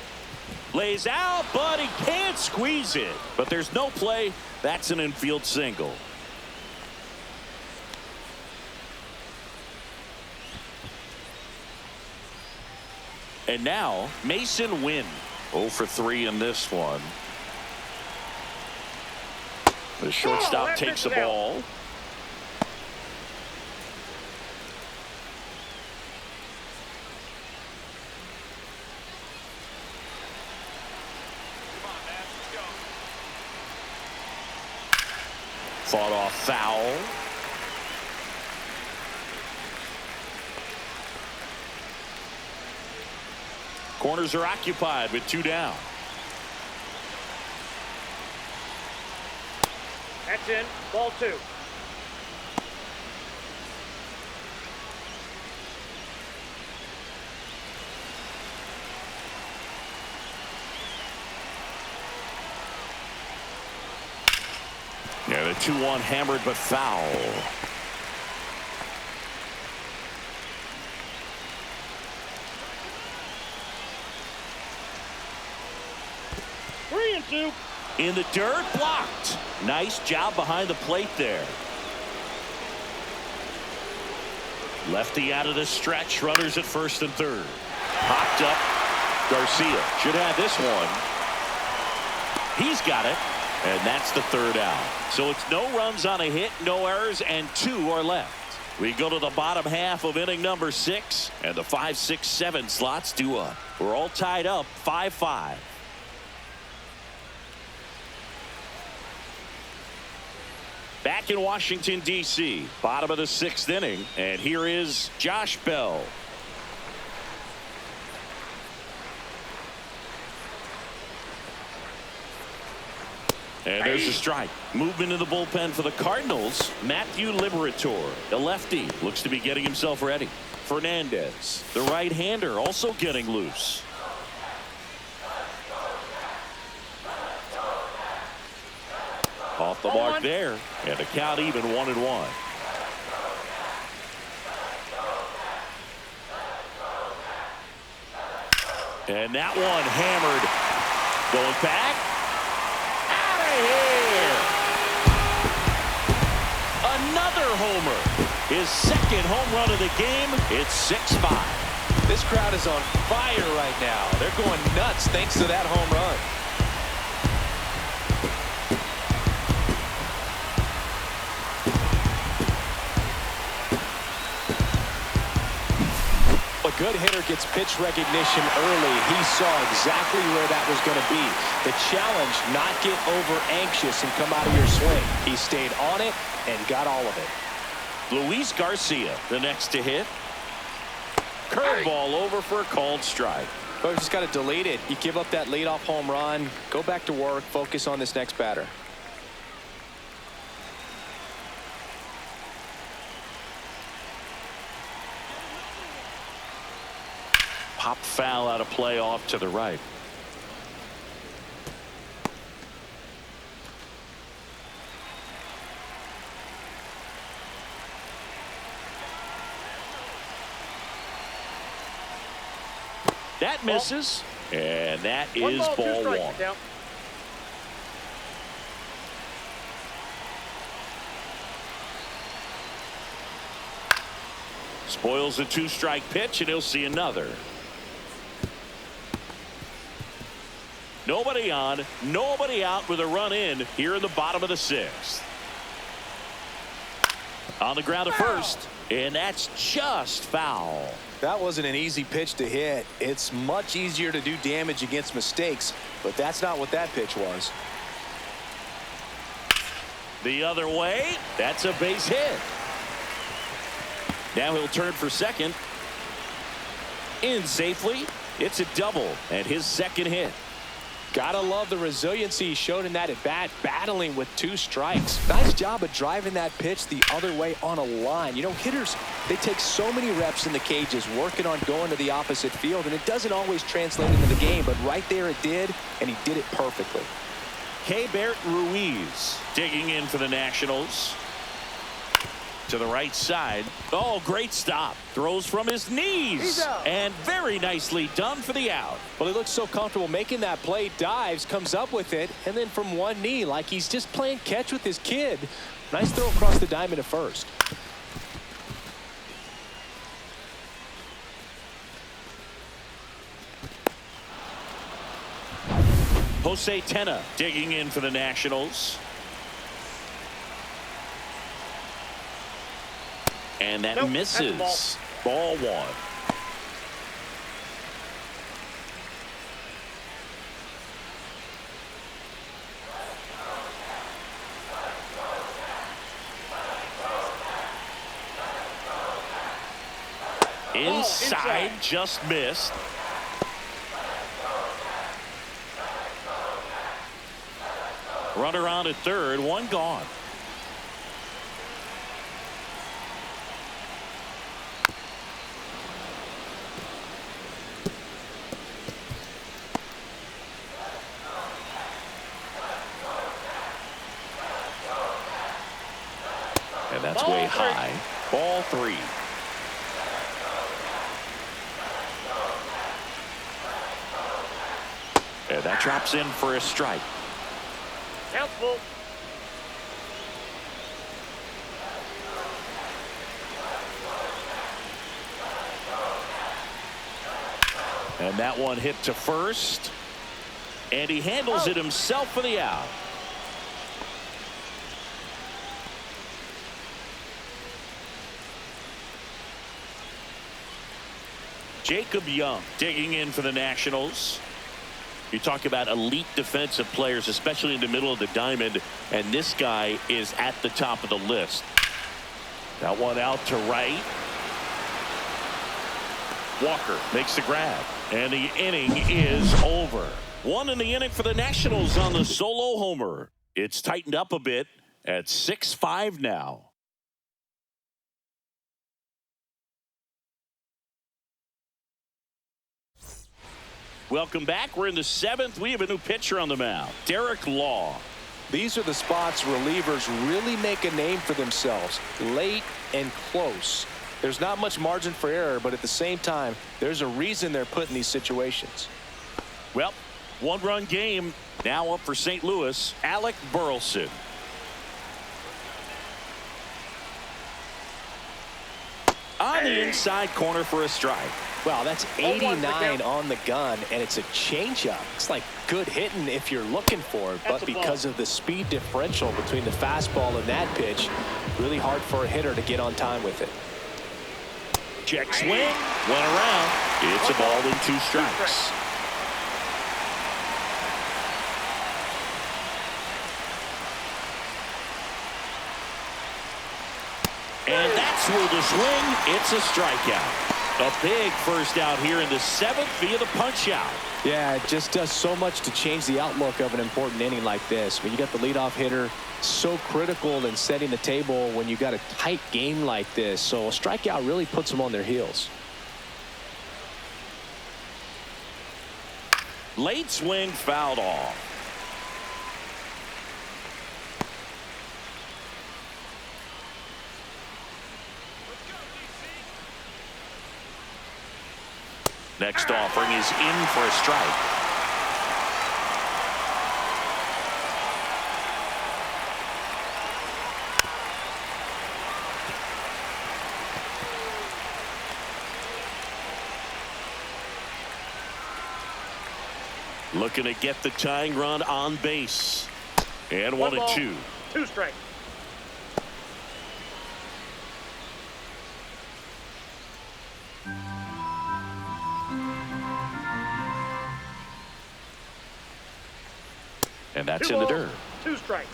Lays out, but he can't squeeze it. But there's no play. That's an infield single. And now, Mason Wynn. 0 for 3 in this one. The shortstop takes the ball. Fought off foul. Corners are occupied with 2 down. That's in. Ball 2. Yeah, the 2-1 hammered but foul. Three and two. In the dirt, blocked. Nice job behind the plate there. Lefty out of the stretch. Runners at first and third. Popped up. Garcia should have this one. He's got it. And that's the third out. So it's no runs on a hit, no errors, and 2 are left. We go to the bottom half of inning number 6, and the 5, 6, 7 slots due up. We're all tied up 5-5. Back in Washington, D.C., bottom of the 6th inning, and here is Josh Bell. And there's a strike. Movement in the bullpen for the Cardinals. Matthew Liberator, the lefty, looks to be getting himself ready. Fernandez, the right-hander, also getting loose. Off the mark there, and the count even 1-1. And that one hammered. Going back. Out of here. Another homer. His second home run of the game. It's 6-5. This crowd is on fire right now. They're going nuts thanks to that home run. A good hitter gets pitch recognition early. He saw exactly where that was going to be. The challenge, not get over anxious and come out of your swing. He stayed on it and got all of it. Luis Garcia, the next to hit. Curveball over for a called strike. But you just got to delete it. You give up that leadoff home run. Go back to work. Focus on this next batter. Pop foul out of play off to the right. That misses, and that is ball one. Spoils a two-strike pitch, and he'll see another. Nobody on, nobody out with a run in here in the bottom of the sixth. On the ground to first, and that's just foul. That wasn't an easy pitch to hit. It's much easier to do damage against mistakes, but that's not what that pitch was. The other way, that's a base hit. Now he'll turn for second. In safely, it's a double, and his second hit. Gotta love the resiliency he showed in that at bat, battling with two strikes. Nice job of driving that pitch the other way on a line. You know, hitters, they take so many reps in the cages working on going to the opposite field, and it doesn't always translate into the game, but right there it did, and he did it perfectly. Keibert Ruiz digging in for the Nationals. To the right side. Oh, great stop. Throws from his knees. And very nicely done for the out. Well, he looks so comfortable making that play. Dives, comes up with it, and then from one knee, like he's just playing catch with his kid. Nice throw across the diamond to first. Jose Tena digging in for the Nationals. And that misses. Ball one. Inside, just missed. Runner on at third, one gone. And that's way high. Ball three. And that drops in for a strike. Count full. And that one hit to first. And he handles it himself for the out. Jacob Young digging in for the Nationals. You talk about elite defensive players, especially in the middle of the diamond, and this guy is at the top of the list. That one out to right. Walker makes the grab, and the inning is over. One in the inning for the Nationals on the solo homer. It's tightened up a bit at 6-5 now. Welcome back. We're in the 7th. We have a new pitcher on the mound, Derek Law. These are the spots relievers really make a name for themselves, late and close. There's not much margin for error, but at the same time, there's a reason they're put in these situations. Well, one-run game now up for St. Louis, Alec Burleson. On the inside corner for a strike. Wow, that's 89 on the gun, and it's a changeup. It's like good hitting if you're looking for it, but because of the speed differential between the fastball and that pitch, really hard for a hitter to get on time with it. Check swing, went around. It's a ball and 2 strikes. And that's where the swing, it's a strikeout. A big first out here in the 7th via the punch out. Yeah, it just does so much to change the outlook of an important inning like this. When you got the leadoff hitter, so critical in setting the table when you got a tight game like this. So a strikeout really puts them on their heels. Late swing fouled off. Next offering is in for a strike. Looking to get the tying run on base. And 1-2. 2 strikes. And that's in the dirt. 2 strikes.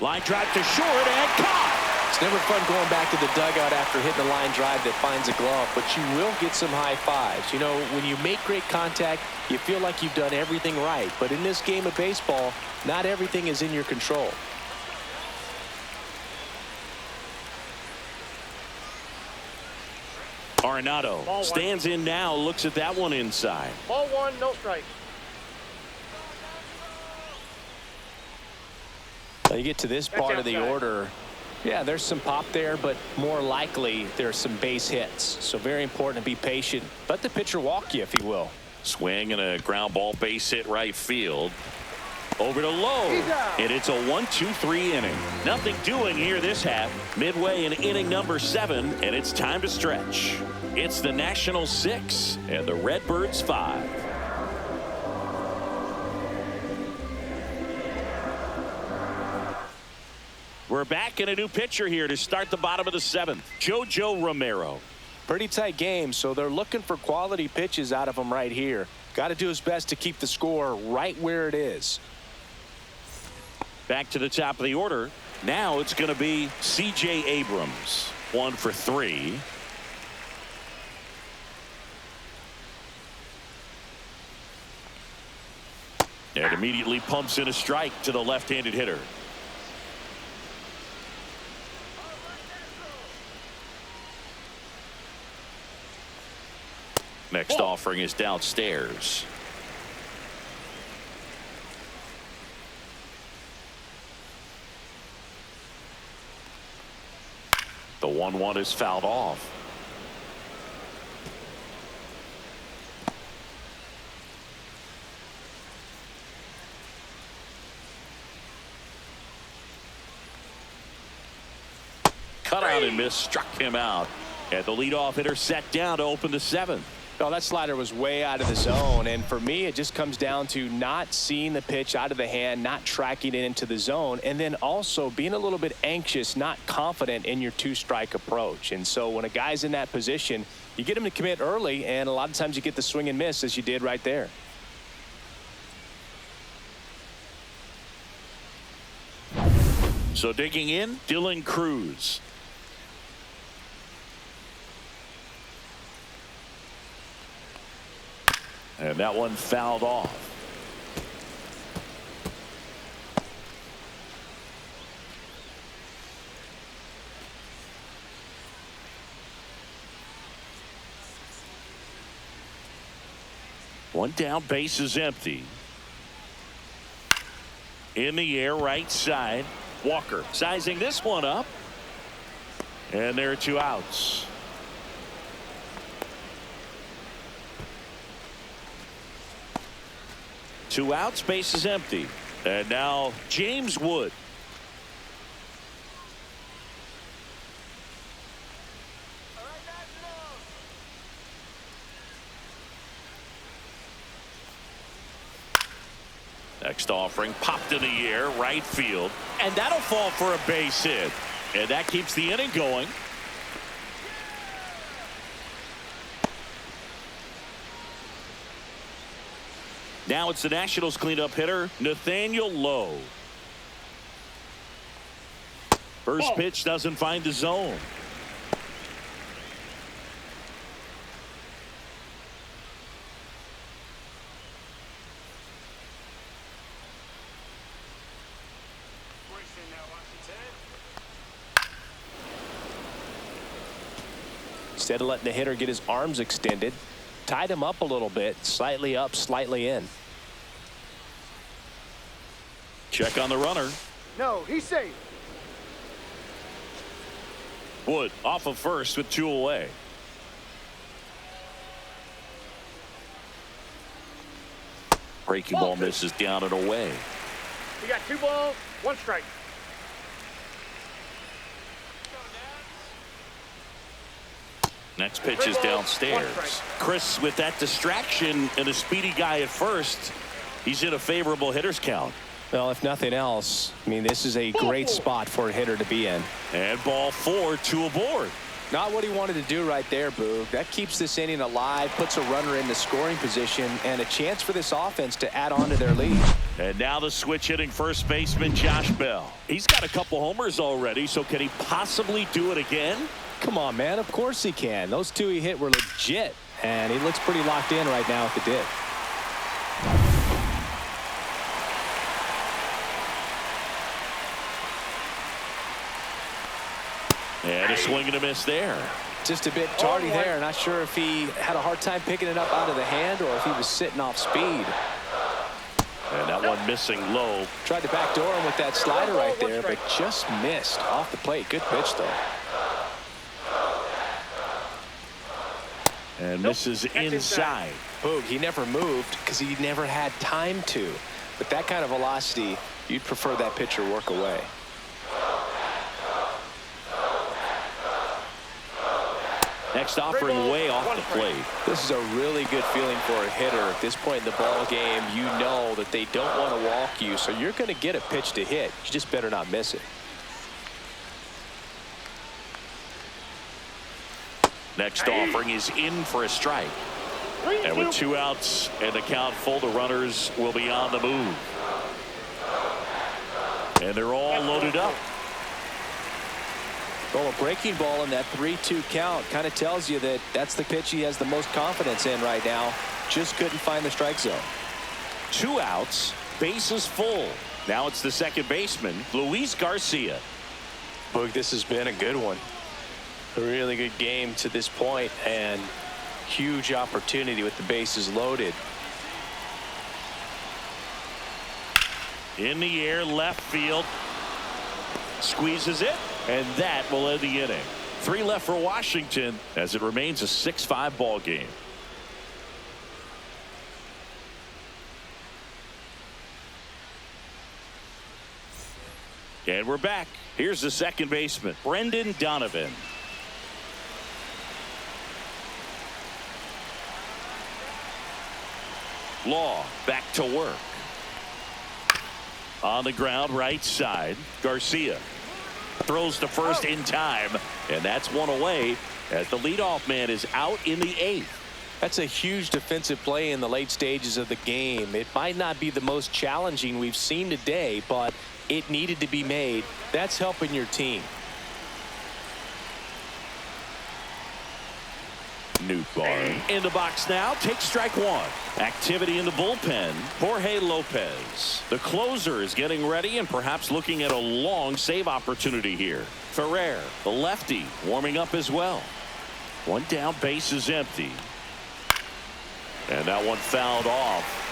Line drive to short and caught. It's never fun going back to the dugout after hitting a line drive that finds a glove, but you will get some high fives. You know, when you make great contact, you feel like you've done everything right. But in this game of baseball, not everything is in your control. Arenado stands in now, looks at that one inside. Ball 1, no strike. Now you get to this part of the order. Yeah, there's some pop there, but more likely there's some base hits. So very important to be patient. Let the pitcher walk you if he will. Swing and a ground ball base hit right field. Over to Lowe. And it's a 1-2-3 inning. Nothing doing here this half. Midway in inning number 7, and it's time to stretch. It's the Nationals 6 and the Redbirds 5. We're back in a new pitcher here to start the bottom of the 7th. JoJo Romero. Pretty tight game, so they're looking for quality pitches out of him right here. Got to do his best to keep the score right where it is. Back to the top of the order. Now it's going to be C.J. Abrams. 1 for 3. And immediately pumps in a strike to the left-handed hitter. Next offering is downstairs. The 1-1 is fouled off. Cut out and miss, struck him out. And the leadoff hitter set down to open the 7th. Oh, that slider was way out of the zone, and for me it just comes down to not seeing the pitch out of the hand, not tracking it into the zone, and then also being a little bit anxious, not confident in your 2-strike approach. And so when a guy's in that position, you get him to commit early, and a lot of times you get the swing and miss as you did right there. So digging in, Dylan Cruz. And that one fouled off. One down, base is empty. In the air, right side. Walker sizing this one up. And there are 2 outs. Two outs, base is empty. And now James Wood. Next offering popped in the air, right field, and that'll fall for a base hit, and that keeps the inning going. Now it's the Nationals cleanup hitter, Nathaniel Lowe. First pitch doesn't find the zone. Instead of letting the hitter get his arms extended, tied him up a little bit, slightly up, slightly in. Check on the runner. No, he's safe. Wood off of first with 2 away. Breaking ball misses down and away. We got 2 balls, 1 strike. Next pitch is downstairs. Chris, with that distraction and a speedy guy at first, he's in a favorable hitter's count. Well, if nothing else, I mean, this is a great spot for a hitter to be in. And ball 4, 2 aboard. Not what he wanted to do right there, Boog. That keeps this inning alive, puts a runner in the scoring position, and a chance for this offense to add on to their lead. And now the switch hitting first baseman Josh Bell. He's got a couple homers already, so can he possibly do it again? Come on, man. Of course he can. Those 2 he hit were legit, and he looks pretty locked in right now at the dip. And a swing and a miss there. Just a bit tardy there. Not sure if he had a hard time picking it up out of the hand or if he was sitting off speed. And that one missing low. Tried to backdoor him with that slider right there, but just missed off the plate. Good pitch, though. And misses inside. Boog, he never moved because he never had time to. With that kind of velocity, you'd prefer that pitcher work away. Next offering way off the plate. This is a really good feeling for a hitter. At this point in the ball game, you know that they don't want to walk you, so you're going to get a pitch to hit. You just better not miss it. Next offering is in for a strike. And with 2 outs and the count full, the runners will be on the move. And they're all loaded up. Well, a breaking ball in that 3-2 count kind of tells you that that's the pitch he has the most confidence in right now. Just couldn't find the strike zone. 2 outs, bases full. Now it's the second baseman, Luis Garcia. Boog, this has been a good one. A really good game to this point, and huge opportunity with the bases loaded. In the air, left field. Squeezes it, and that will end the inning. 3 left for Washington as it remains a 6-5 ball game. And we're back. Here's the second baseman, Brendan Donovan. Law back to work. On the ground, right side. Garcia throws to first in time, and that's 1 away as the leadoff man is out in the 8th. That's a huge defensive play in the late stages of the game. It might not be the most challenging we've seen today, but it needed to be made. That's helping your team. Newtbar in the box now. Takes strike one. Activity in the bullpen. Jorge Lopez. The closer is getting ready and perhaps looking at a long save opportunity here. Ferrer, the lefty, warming up as well. One down, base is empty. And that one fouled off.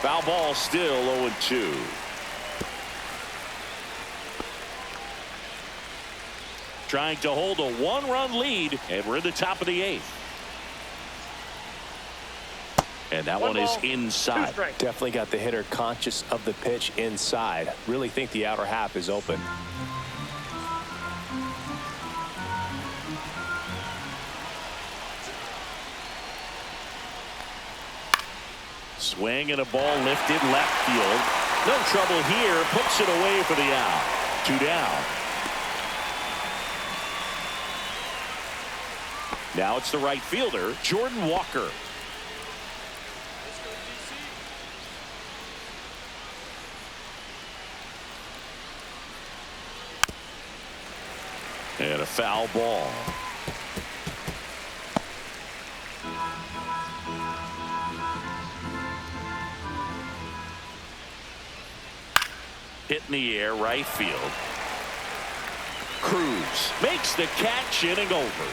Foul ball, still 0-2. Trying to hold a one-run lead, and we're in the top of the 8th. And that one is inside. Definitely got the hitter conscious of the pitch inside. Really think the outer half is open. Swing and a ball lifted left field. No trouble here. Puts it away for the out. 2 down. Now it's the right fielder, Jordan Walker. And a foul ball. Hit in the air, right field. Cruz makes the catch, inning over.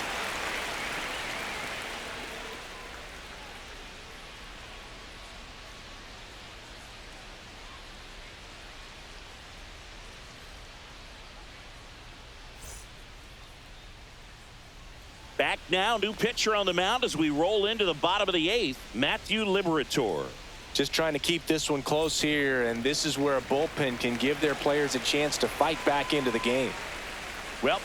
Back now, new pitcher on the mound as we roll into the bottom of the 8th, Matthew Liberatore. Just trying to keep this one close here, and this is where a bullpen can give their players a chance to fight back into the game. Well,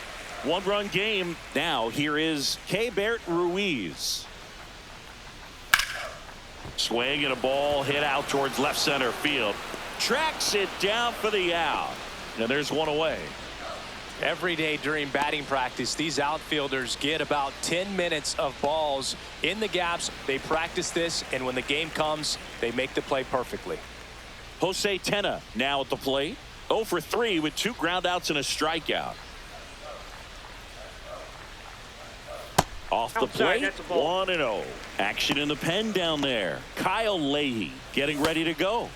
one-run game. Now here is Keibert Ruiz. Swing and a ball hit out towards left center field. Tracks it down for the out. And there's one away. Every day during batting practice, these outfielders get about 10 minutes of balls in the gaps. They practice this, and when the game comes, they make the play perfectly. Jose Tena now at the plate. 0 for 3 with 2 groundouts and a strikeout. Off the plate, 1-0. Action in the pen down there. Kyle Leahy getting ready to go.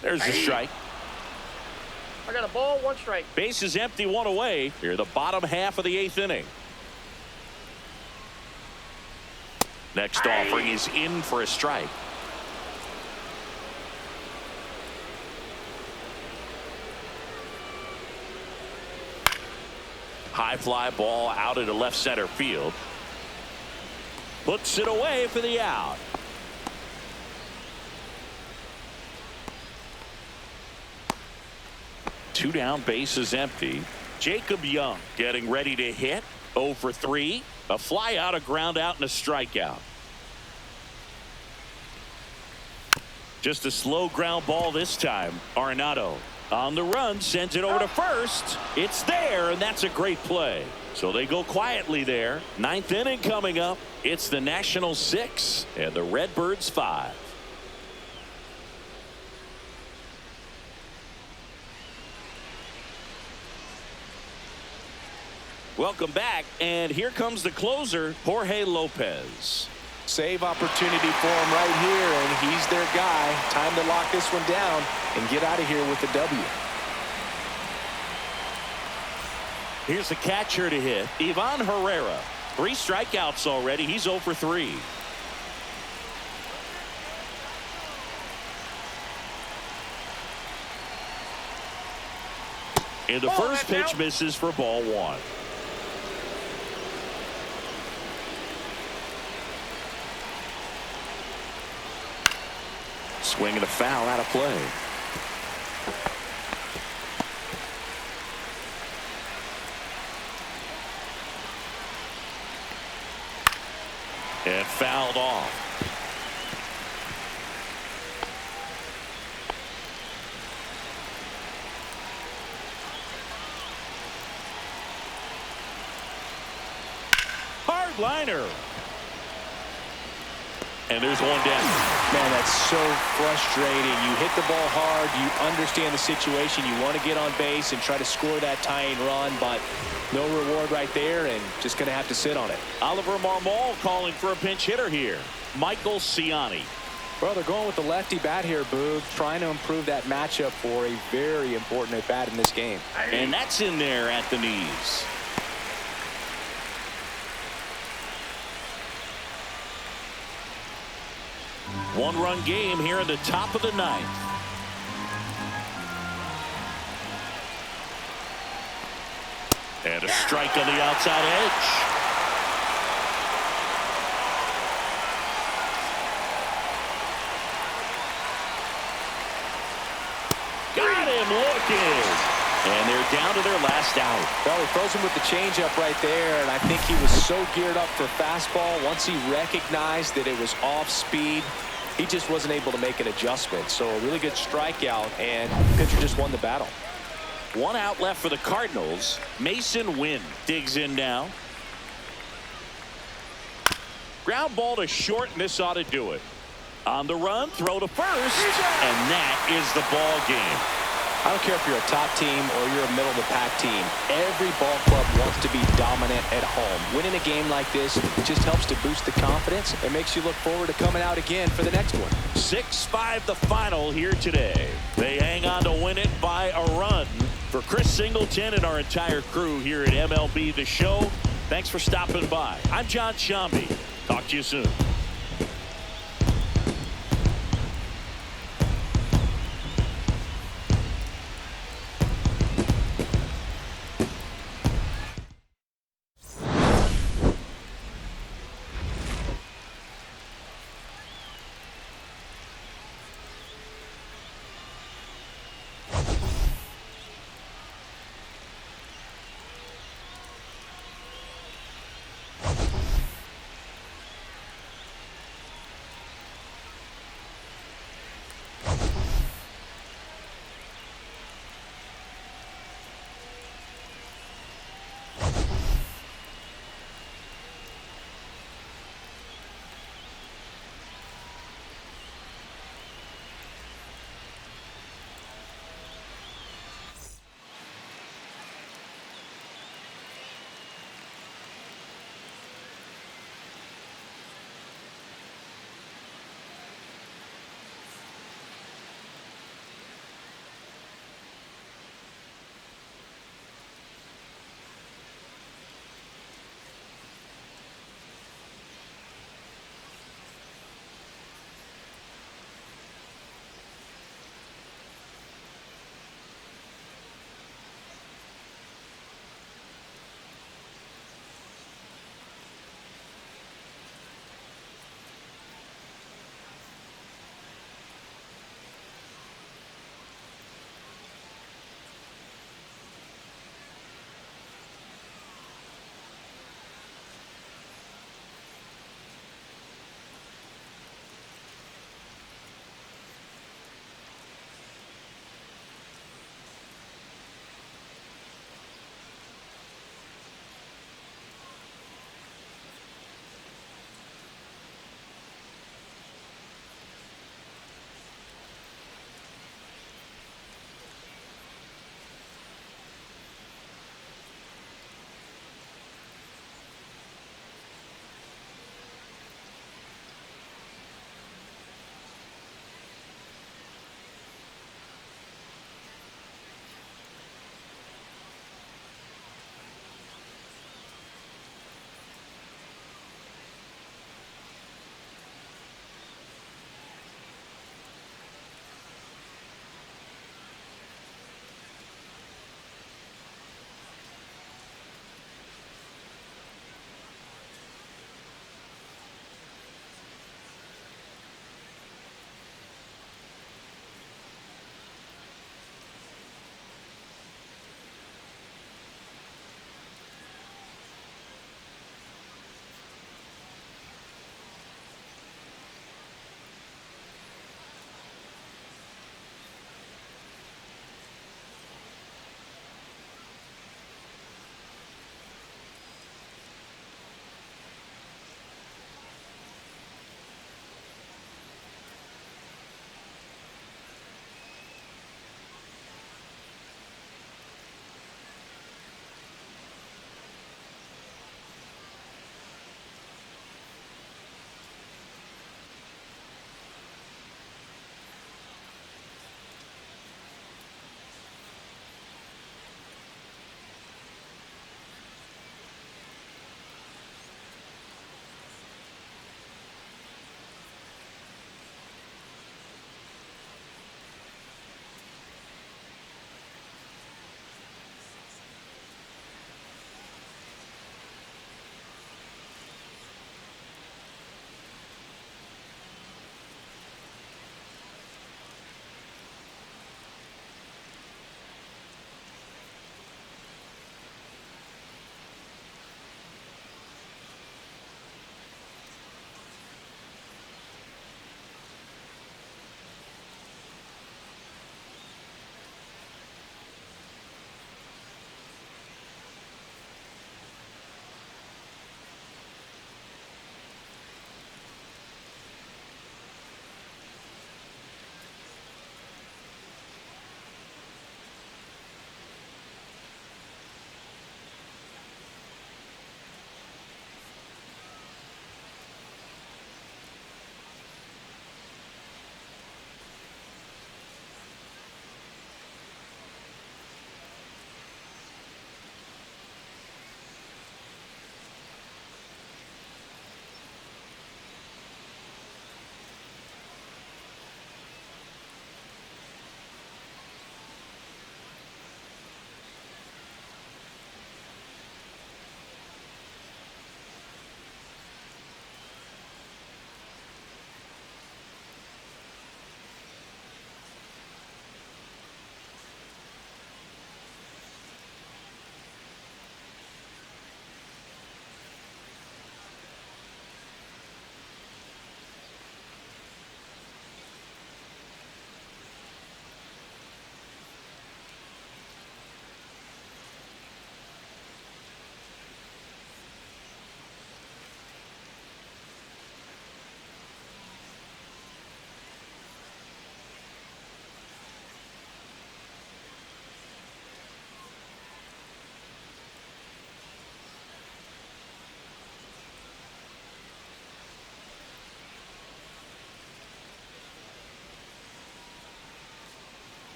There's the strike. I got a ball, 1 strike. Base is empty, 1 away. Here, the bottom half of the 8th inning. Next offering is in for a strike. High fly ball out into left center field. Puts it away for the out. Two down, base is empty. Jacob Young getting ready to hit. 0 for 3. A fly out, a ground out, and a strikeout. Just a slow ground ball this time. Arenado on the run, sends it over to first. It's there, and that's a great play. So they go quietly there. 9th inning coming up. It's the Nationals 6 and the Redbirds 5. Welcome back, and here comes the closer, Jorge Lopez. Save opportunity for him right here, and he's their guy. Time to lock this one down and get out of here with the W. Here's the catcher to hit, Ivan Herrera. 3 strikeouts already. He's 0 for 3. And the first pitch misses for ball 1. Swing and a foul out of play. And fouled off. big liner. And there's one down. Man, that's so frustrating. You hit the ball hard. You understand the situation. You want to get on base and try to score that tying run, but no reward right there, and just going to have to sit on it. Oliver Marmol calling for a pinch hitter here. Michael Ciani. Well, they're going with the lefty bat here, Boog, trying to improve that matchup for a very important at bat in this game. And that's in there at the knees. One-run game here in the top of the ninth. And a strike on the outside edge. Got him looking. And they're down to their last out. Well, he throws him with the changeup right there, and I think he was so geared up for fastball. Once he recognized that it was off speed, he just wasn't able to make an adjustment. So a really good strikeout, and the pitcher just won the battle. One out left for the Cardinals. Mason Wynn digs in now. Ground ball to short, and this ought to do it. On the run, throw to first, and that is the ball game. I don't care if you're a top team or you're a middle-of-the-pack team. Every ball club wants to be dominant at home. Winning a game like this just helps to boost the confidence and makes you look forward to coming out again for the next one. 6-5 the final here today. They hang on to win it by a run. For Chris Singleton and our entire crew here at MLB The Show, thanks for stopping by. I'm John Shambi. Talk to you soon.